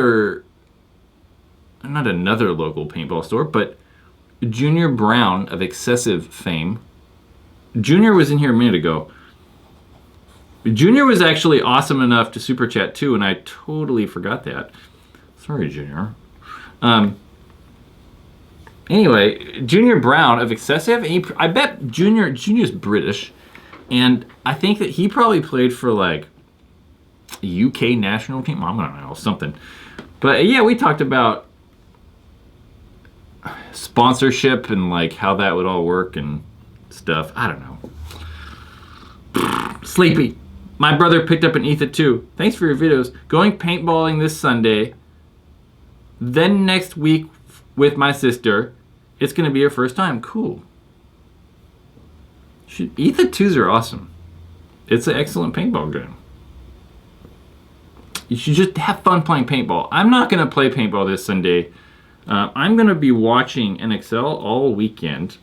another local paintball store, but Junior Brown of Excessive fame. Junior was in here a minute ago. Junior was actually awesome enough to super chat too, and I totally forgot that. Sorry, Junior. Anyway, Junior Brown of Excessive, and I bet Junior's British, and I think that he probably played for like a UK national team. I don't know, something. But yeah, we talked about sponsorship and like how that would all work and stuff. I don't know. Sleepy. My brother picked up an Etha too. Thanks for your videos. Going paintballing this Sunday. Then next week with my sister. It's going to be her first time. Cool. Etha 2s are awesome. It's an excellent paintball game. You should just have fun playing paintball. I'm not going to play paintball this Sunday. I'm going to be watching NXL all weekend.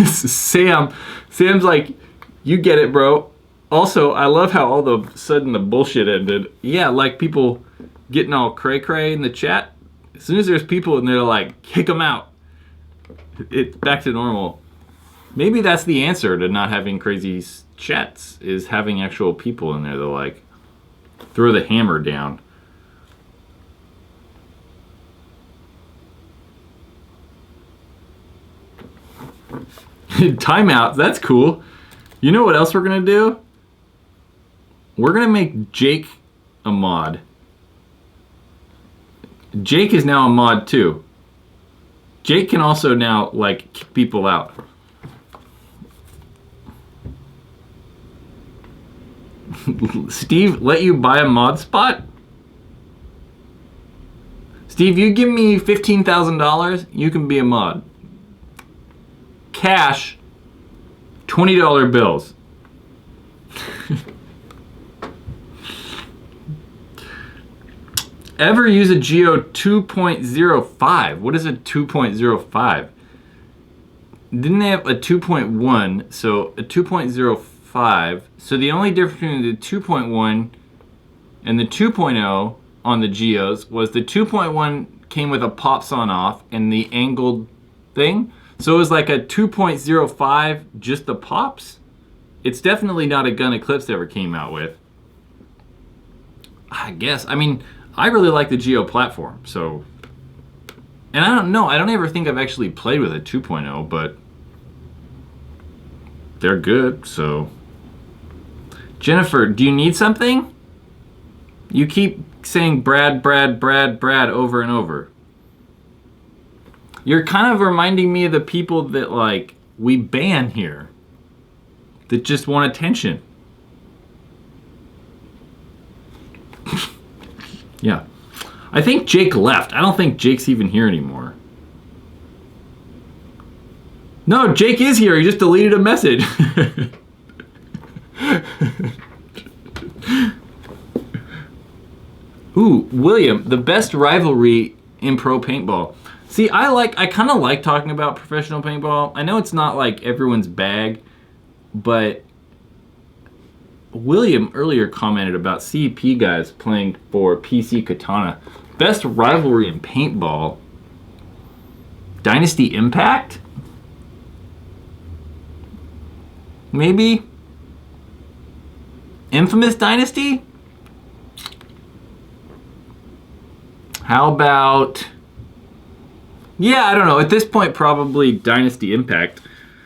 Sam's like, you get it, bro. Also, I love how all of a sudden the bullshit ended. Yeah, like people getting all cray-cray in the chat. As soon as there's people in there, like, kick them out. It's back to normal. Maybe that's the answer to not having crazy chats, is having actual people in there that like throw the hammer down. Timeout, that's cool. You know what else we're gonna do? We're gonna make Jake a mod. Jake is now a mod too. Jake can also now like kick people out. Steve, let you buy a mod spot? Steve, you give me $15,000, you can be a mod. Cash, $20 bills. Ever use a Geo 2.05? What is a 2.05? didn't they have a 2.1, so a 2.05. So the only difference between the 2.1 and the 2.0 on the Geos was the 2.1 came with a pops on off and the angled thing. So it was like a 2.05, just the pops. It's definitely not a gun Eclipse ever came out with. I guess. I mean, I really like the Geo platform, so. And I don't know, I don't ever think I've actually played with a 2.0, but they're good, so. Jennifer, do you need something? You keep saying Brad, Brad, Brad, Brad over and over. You're kind of reminding me of the people that, like, we ban here. That just want attention. Yeah. I think Jake left. I don't think Jake's even here anymore. No, Jake is here. He just deleted a message. Ooh, William, the best rivalry in pro paintball. See, I kind of like talking about professional paintball. I know it's not like everyone's bag, but William earlier commented about CEP guys playing for PC Katana. Best rivalry in paintball. Dynasty Impact? Maybe? Infamous Dynasty? How about... Yeah, I don't know. At this point, probably Dynasty Impact.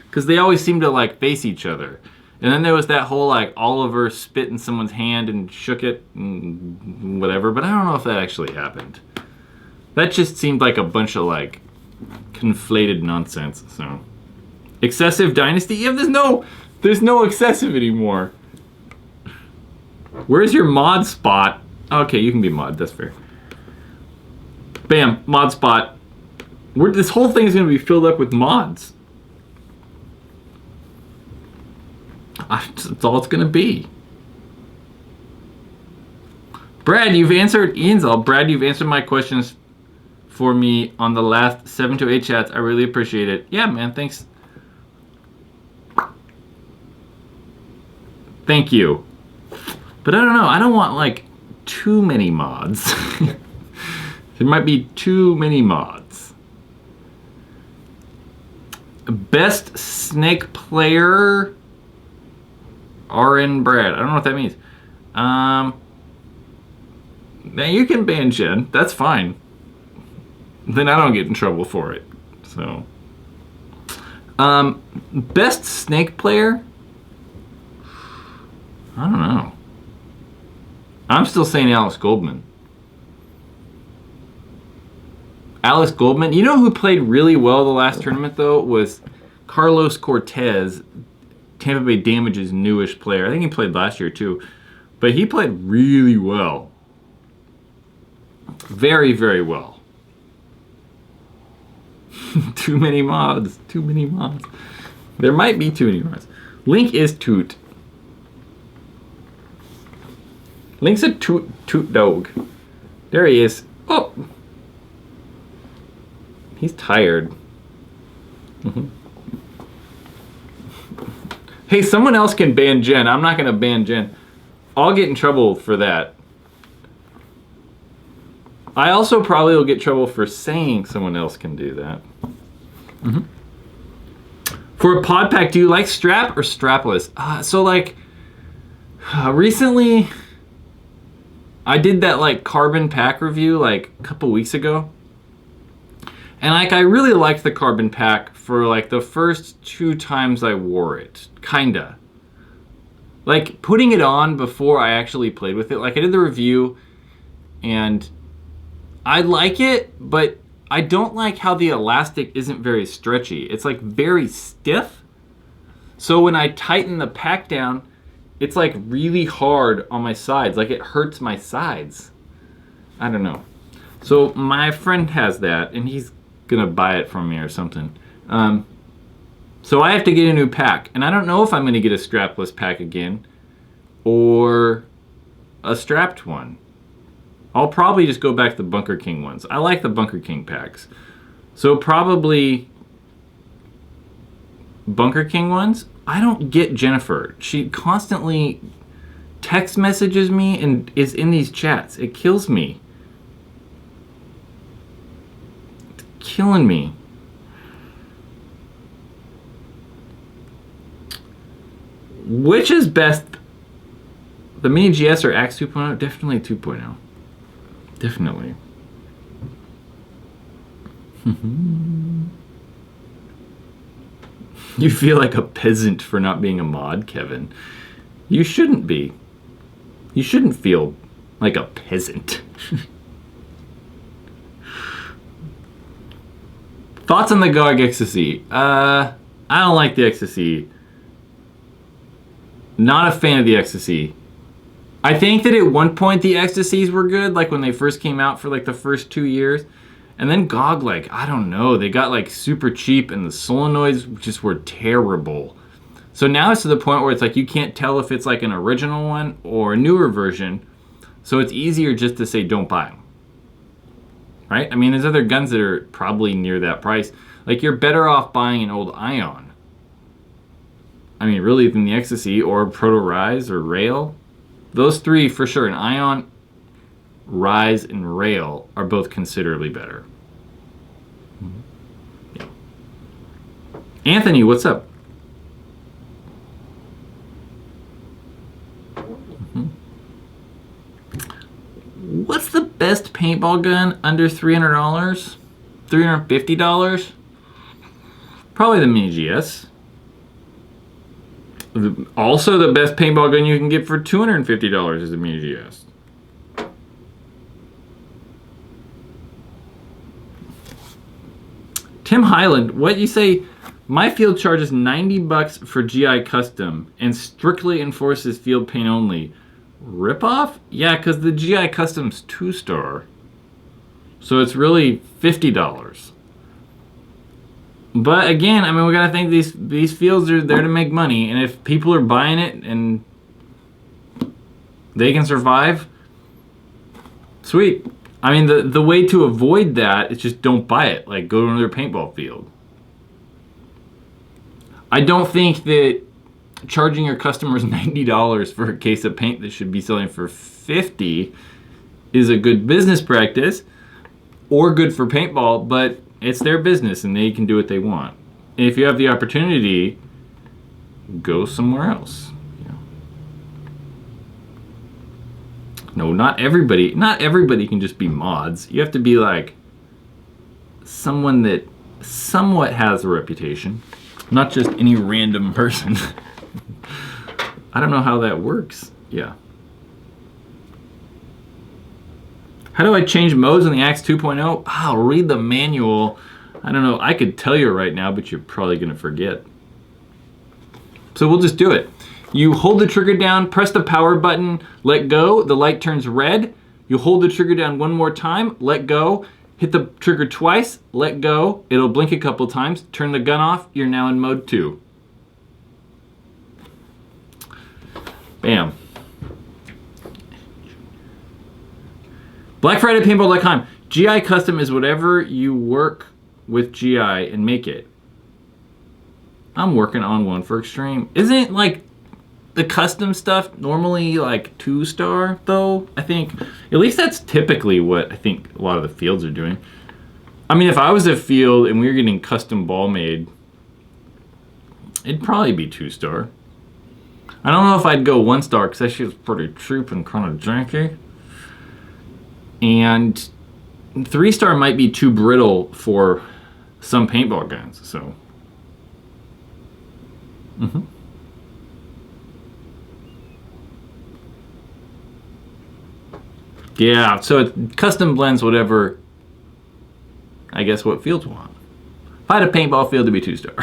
Because they always seem to, like, face each other. And then there was that whole, like, Oliver spit in someone's hand and shook it and whatever. But I don't know if that actually happened. That just seemed like a bunch of, like, conflated nonsense, so. Excessive Dynasty? Yeah, there's no excessive anymore. Where's your mod spot? Okay, you can be mod, that's fair. Bam, mod spot. This whole thing is going to be filled up with mods. That's all it's going to be. Brad, you've answered Ian's all. Brad, you've answered my questions for me on the last 7 to 8 chats. I really appreciate it. Yeah, man, thanks. Thank you. But I don't know. I don't want, like, too many mods. There might be too many mods. Best snake player... RN Brad. I don't know what that means. Now you can ban Jen. That's fine. Then I don't get in trouble for it. So. Best snake player? I don't know. I'm still saying Alex Goldman. Alex Goldman. You know who played really well the last tournament, though? Was Carlos Cortez, Tampa Bay Damage's newish player. I think he played last year, too. But he played really well. Very, very well. Too many mods. Too many mods. There might be too many mods. Link is toot. Link's a toot dog. There he is. Oh! He's tired. Hey, someone else can ban Jen. I'm not going to ban Jen. I'll get in trouble for that. I also probably will get in trouble for saying someone else can do that. For a pod pack, do you like strap or strapless? Recently, I did that, like, carbon pack review, like, a couple weeks ago. And, like, I really liked the carbon pack for, like, the first 2 times I wore it. Kinda. Like, putting it on before I actually played with it. Like, I did the review, and I like it, but I don't like how the elastic isn't very stretchy. It's, like, very stiff. So when I tighten the pack down, it's, like, really hard on my sides. Like, it hurts my sides. I don't know. So my friend has that, and he's gonna buy it from me or something. So I have to get a new pack, and I don't know if I'm gonna get a strapless pack again or a strapped one. I'll probably just go back to the Bunker King ones. I like the Bunker King packs. So probably Bunker King ones, I don't get Jennifer. She constantly text messages me and is in these chats. It kills me. It's killing me. Which is best? The Mini GS or Axe 2.0? Definitely 2.0. Definitely. You feel like a peasant for not being a mod, Kevin. You shouldn't be. You shouldn't feel like a peasant. Thoughts on the GOG Ecstasy? I don't like the Ecstasy. Not a fan of the Ecstasy. I think that at one point the Ecstasies were good, like when they first came out for like the first 2 years. And then GOG, like, I don't know, they got like super cheap and the solenoids just were terrible. So now it's to the point where it's like you can't tell if it's like an original one or a newer version. So it's easier just to say don't buy them. Right? I mean, there's other guns that are probably near that price. Like, you're better off buying an old Ion. I mean, really, than the Ecstasy or Proto Rise or Rail. Those three, for sure, an Ion, Rise, and Rail are both considerably better. Yeah. Anthony, what's up? What's the best paintball gun under $300? $350? Probably the Mini GS. Also, the best paintball gun you can get for $250 is the Mini GS. Tim Highland, what you say? My field charges $90 for GI Custom and strictly enforces field paint only. Rip-off? Yeah, because the GI Custom's 2-star. So it's really $50. But again, I mean, we gotta think these fields are there to make money, and if people are buying it and they can survive, sweet. I mean, the way to avoid that is just don't buy it. Like, go to another paintball field. I don't think that charging your customers $90 for a case of paint that should be selling for $50 is a good business practice or good for paintball, but it's their business and they can do what they want. And if you have the opportunity, go somewhere else. No, not everybody can just be mods. You have to be like someone that somewhat has a reputation, not just any random person. I don't know how that works. Yeah. How do I change modes in the Axe 2.0? I'll read the manual. I don't know. I could tell you right now, but you're probably going to forget. So we'll just do it. You hold the trigger down, press the power button, let go, the light turns red. You hold the trigger down one more time, let go, hit the trigger twice, let go, it'll blink a couple times, turn the gun off, you're now in mode 2. Bam. BlackFridayPaintball.com. GI Custom is whatever you work with GI and make it. I'm working on one for Extreme. Isn't it like the custom stuff normally like 2-star though? I think at least that's typically what I think a lot of the fields are doing. I mean, if I was a field and we were getting custom ball made, it'd probably be 2-star. I don't know if I'd go 1-star because that shit's pretty cheap and kind of janky. And 3-star might be too brittle for some paintball guns, so. Yeah, so it custom blends whatever, I guess, what fields want. If I had a paintball field, it'd be 2-star.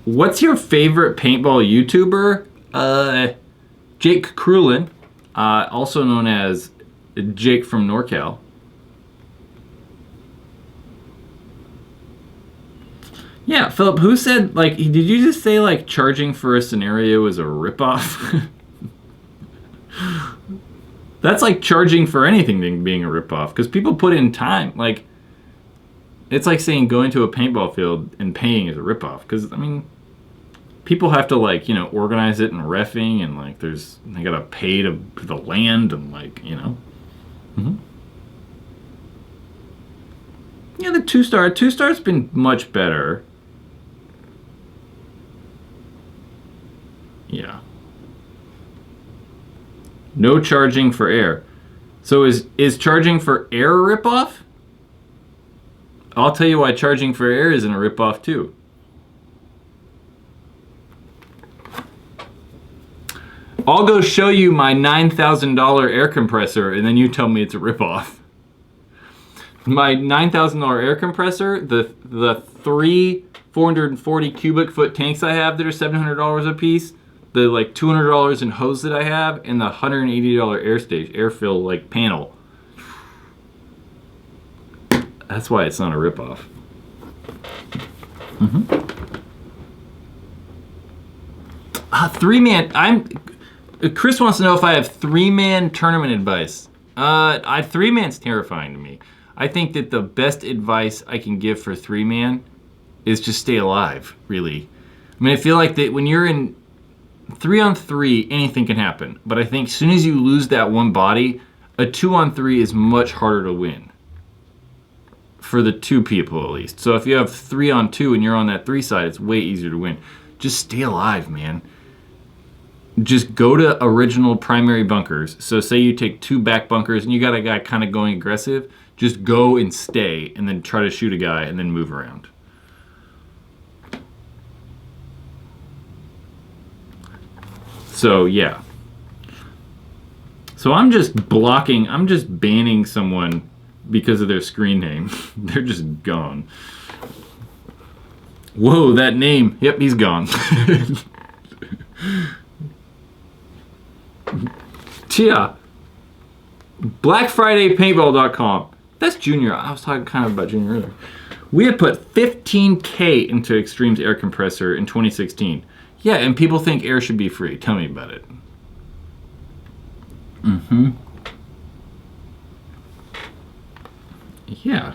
What's your favorite paintball YouTuber? Jake Krulin, also known as Jake from NorCal. Yeah, Philip, who said, like, did you just say, like, charging for a scenario is a ripoff? That's like charging for anything being a ripoff, because people put in time. Like, it's like saying going to a paintball field and paying is a ripoff, because, I mean, people have to, like, you know, organize it and reffing, and, like, they gotta pay to the land, and, like, you know. Mm-hmm. Yeah, the 2-star's been much better. Yeah. No charging for air. So is charging for air a ripoff? I'll tell you why charging for air isn't a ripoff too. I'll go show you my $9,000 air compressor, and then you tell me it's a ripoff. My $9,000 air compressor, the three 440 cubic foot tanks I have that are $700 a piece, the like $200 in hose that I have, and the $180 air fill like panel. That's why it's not a ripoff. Mm-hmm. 3-man. Chris wants to know if I have 3-man tournament advice. 3-man's terrifying to me. I think that the best advice I can give for 3-man is just stay alive. Really, I mean, I feel like that when you're in 3-on-3, anything can happen. But I think as soon as you lose that one body, a 2-on-3 is much harder to win. For the 2 people at least. So if you have 3-on-2 and you're on that 3 side, it's way easier to win. Just stay alive, man. Just go to original primary bunkers. So say you take 2 back bunkers and you got a guy kind of going aggressive, just go and stay and then try to shoot a guy and then move around. So yeah. So I'm just banning someone because of their screen name. They're just gone. Whoa, that name. Yep, he's gone. Yeah. BlackFridayPaintball.com. That's Junior. I was talking kind of about Junior earlier. We had put $15K into Extreme's air compressor in 2016. Yeah, and people think air should be free. Tell me about it. Mm-hmm. Yeah.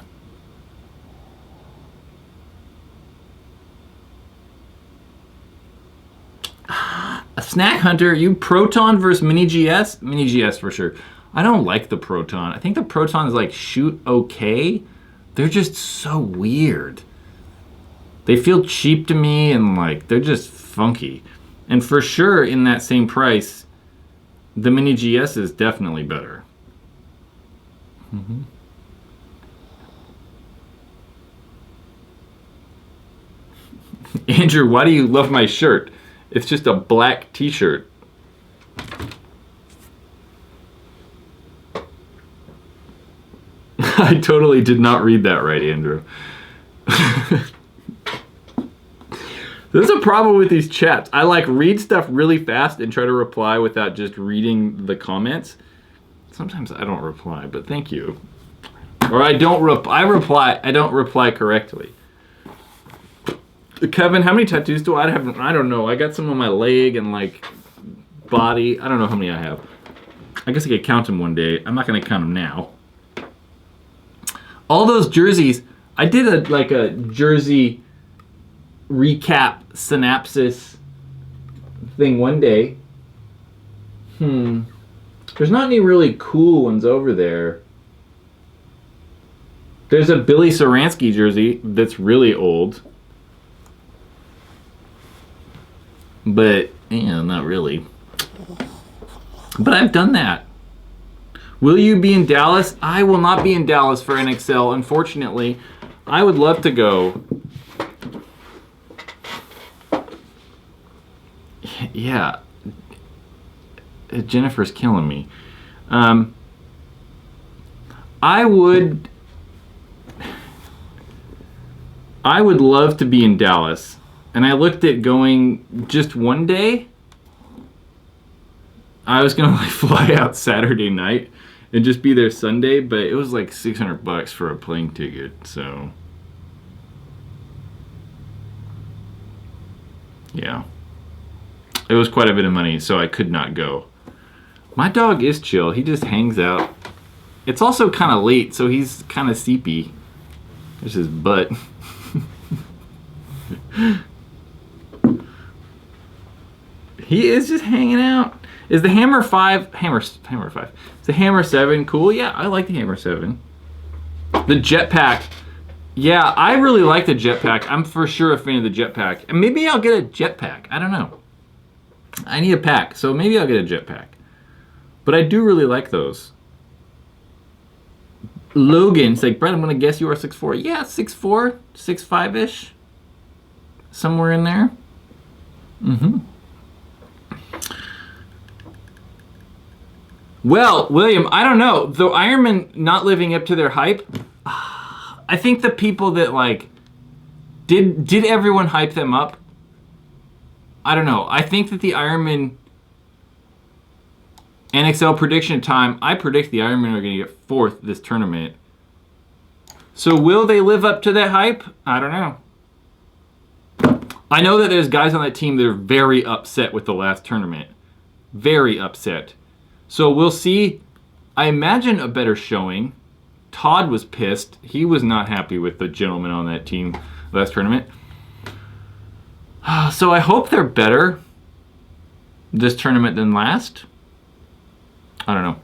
A Snack Hunter, you Proton versus Mini GS? Mini GS for sure. I don't like the Proton. I think the Proton is like shoot okay. They're just so weird. They feel cheap to me and like they're just funky. And for sure in that same price, the Mini GS is definitely better. Mm-hmm. Andrew, why do you love my shirt? It's just a black t-shirt. I totally did not read that right, Andrew. There's a problem with these chats. I like read stuff really fast and try to reply without just reading the comments. Sometimes I don't reply, but thank you. Or I don't reply correctly. Kevin, how many tattoos do I have? I don't know. I got some on my leg and like body. I don't know how many I have. I guess I could count them one day. I'm not gonna count them now. All those jerseys. I did a jersey recap synopsis thing one day. There's not any really cool ones over there. There's a Billy Saransky jersey that's really old. But, yeah, not really. But I've done that. Will you be in Dallas? I will not be in Dallas for NXL, unfortunately. I would love to go. Yeah. Jennifer's killing me. I would love to be in Dallas. And I looked at going just one day. I was gonna like fly out Saturday night and just be there Sunday, but it was like $600 for a plane ticket, so. yeah. It was quite a bit of money, so I could not go. My dog is chill. He just hangs out. It's also kind of late, so he's kind of sleepy. There's his butt. He is just hanging out. Is the Hammer 5, Hammer 5, is the Hammer 7 cool? Yeah, I like the Hammer 7. The jetpack. Yeah, I really like the jetpack. I'm for sure a fan of the jetpack. And maybe I'll get a jetpack. I don't know. I need a pack, so maybe I'll get a jetpack. But I do really like those. Logan's like, Brett, I'm going to guess you are 6'4". Yeah, 6'4", 6'5"-ish. Somewhere in there. Mm-hmm. Well, William, I don't know. Though Ironman not living up to their hype, I think the people that, like, did everyone hype them up? I don't know. I think that the Ironman NXL prediction time, I predict the Ironman are going to get 4th this tournament. So will they live up to that hype? I don't know. I know that there's guys on that team that are very upset with the last tournament. Very upset. So we'll see. I imagine a better showing. Todd was pissed. He was not happy with the gentleman on that team last tournament. So I hope they're better this tournament than last. I don't know.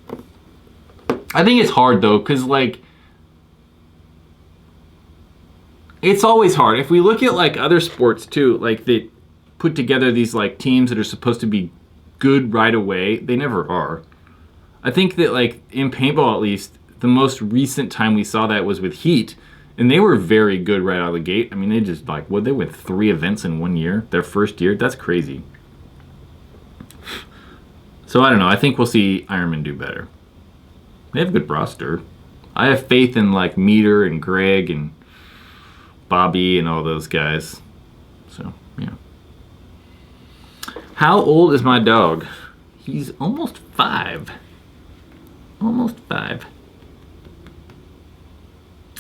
I think it's hard though, because like, it's always hard. If we look at like other sports too, like they put together these like teams that are supposed to be good right away, they never are. I think that like in paintball at least, the most recent time we saw that was with Heat, and they were very good right out of the gate. I mean, they just like, they went 3 events in 1 year, their first year. That's crazy. So I don't know. I think we'll see Ironman do better. They have a good roster. I have faith in like Meter and Greg and Bobby and all those guys. So, yeah. How old is my dog? He's almost 5. Almost 5.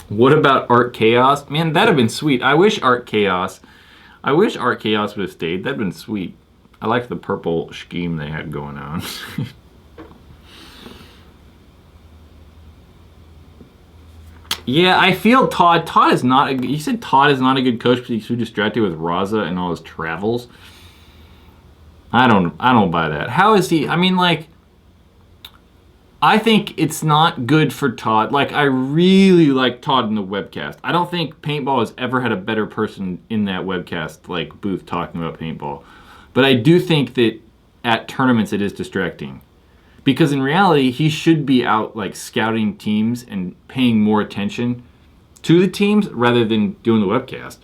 What about Art Chaos? Man, that'd have been sweet. I wish Art Chaos would have stayed. That'd been sweet. I liked the purple scheme they had going on. Yeah, I feel Todd is not you said Todd is not a good coach because he's too distracted with Raza and all his travels. I don't buy that. How is he? I mean, like, I think it's not good for Todd. Like, I really like Todd in the webcast. I don't think paintball has ever had a better person in that webcast, like booth, talking about paintball. But I do think that at tournaments it is distracting. Because in reality, he should be out like scouting teams and paying more attention to the teams rather than doing the webcast.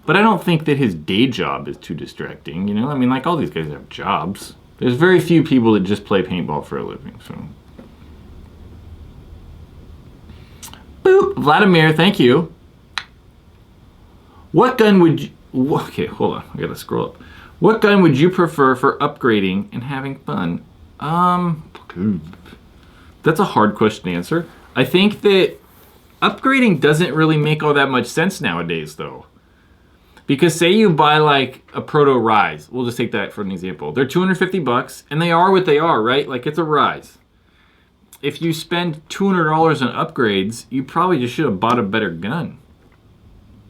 But I don't think that his day job is too distracting, you know? I mean, like, all these guys have jobs. There's very few people that just play paintball for a living, so. Boop! Vladimir, thank you. What gun would you... Okay, hold on. I gotta scroll up. What gun would you prefer for upgrading and having fun? That's a hard question to answer. I think that upgrading doesn't really make all that much sense nowadays, though. Because say you buy like a Proto Rise, we'll just take that for an example. They're $250 and they are what they are, right? Like, it's a Rise. If you spend $200 on upgrades, you probably just should have bought a better gun.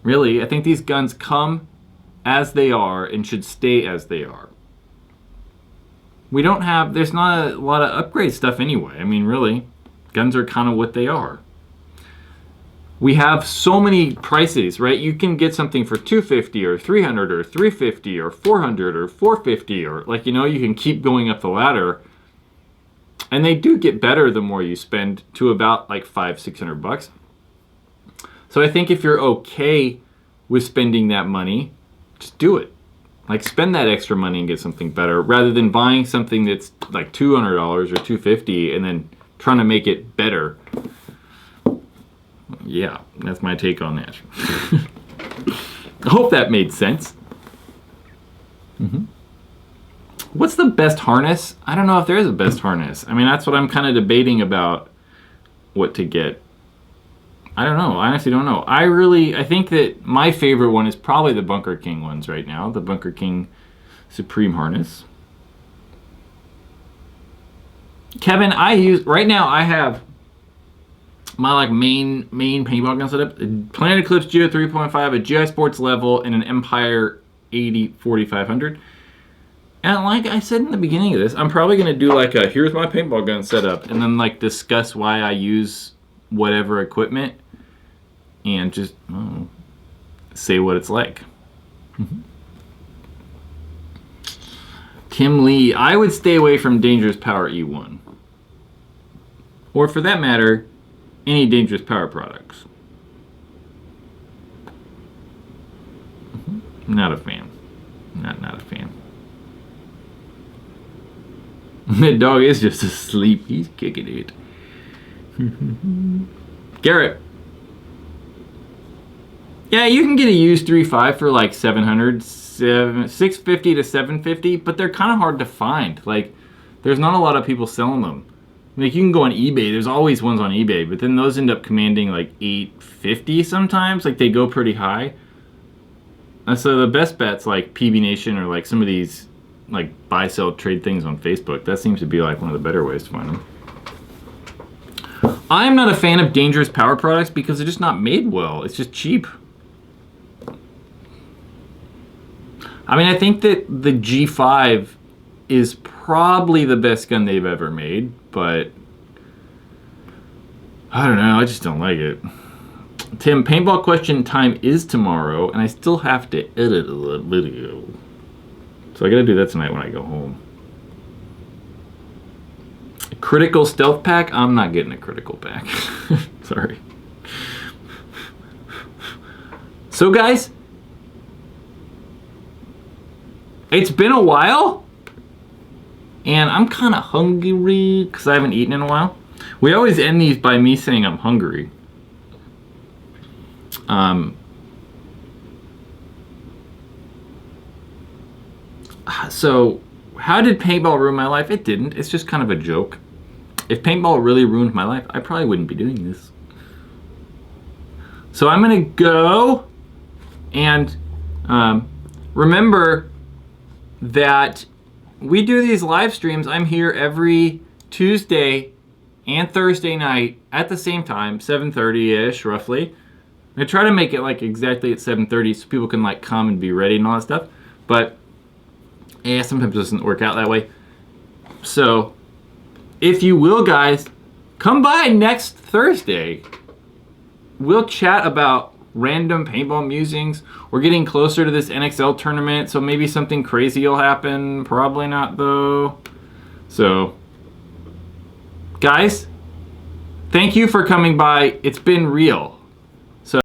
Really, I think these guns come as they are and should stay as they are. There's not a lot of upgrade stuff anyway. I mean, really, guns are kind of what they are. We have so many prices, right? You can get something for $250 or $300 or $350 or $400 or $450 or, like, you know, you can keep going up the ladder. And they do get better the more you spend, to about like $500-600. So I think if you're okay with spending that money, just do it. Like, spend that extra money and get something better rather than buying something that's like $200 or $250 and then trying to make it better. Yeah, that's my take on that. I hope that made sense. What's the best harness? I don't know if there is a best harness. I mean, that's what I'm kind of debating about what to get. I don't know. I honestly don't know. I think that my favorite one is probably the Bunker King ones right now. The Bunker King Supreme harness. Kevin, right now I have my like main paintball gun setup. Planet Eclipse Geo 3.5, a GI Sports level, and an Empire 80 4500. And like I said in the beginning of this, I'm probably going to do like a here's my paintball gun setup, and then like discuss why I use whatever equipment, and just say what it's like. Tim Lee, I would stay away from Dangerous Power E1. Or for that matter, any Dangerous Power products. Not a fan. Not a fan. The dog is just asleep. He's kicking it. Garrett. Yeah, you can get a used 3.5 for like 650 to 750, but they're kind of hard to find. Like, there's not a lot of people selling them. Like, you can go on eBay. There's always ones on eBay, but then those end up commanding like $850 sometimes. Like, they go pretty high. And so the best bet's like PB Nation or like some of these like buy, sell, trade things on Facebook. That seems to be like one of the better ways to find them. I'm not a fan of Dangerous Power products because they're just not made well. It's just cheap. I mean, I think that the G5 is probably the best gun they've ever made, but I don't know, I just don't like it. Tim, paintball question time is tomorrow, and I still have to edit a video. So I gotta do that tonight when I go home. Critical stealth pack? I'm not getting a critical pack. Sorry. So guys, it's been a while, and I'm kind of hungry because I haven't eaten in a while. We always end these by me saying I'm hungry. So, how did paintball ruin my life? It didn't. It's just kind of a joke. If paintball really ruined my life, I probably wouldn't be doing this. So I'm gonna go and remember that we do these live streams. I'm here every Tuesday and Thursday night at the same time, 7:30-ish roughly. I try to make it like exactly at 7:30 so people can like come and be ready and all that stuff. But yeah, sometimes it doesn't work out that way. So if you will, guys, come by next Thursday. We'll chat about random paintball musings. We're getting closer to this NXL tournament, so maybe something crazy will happen. Probably not, though. So, guys, thank you for coming by. It's been real.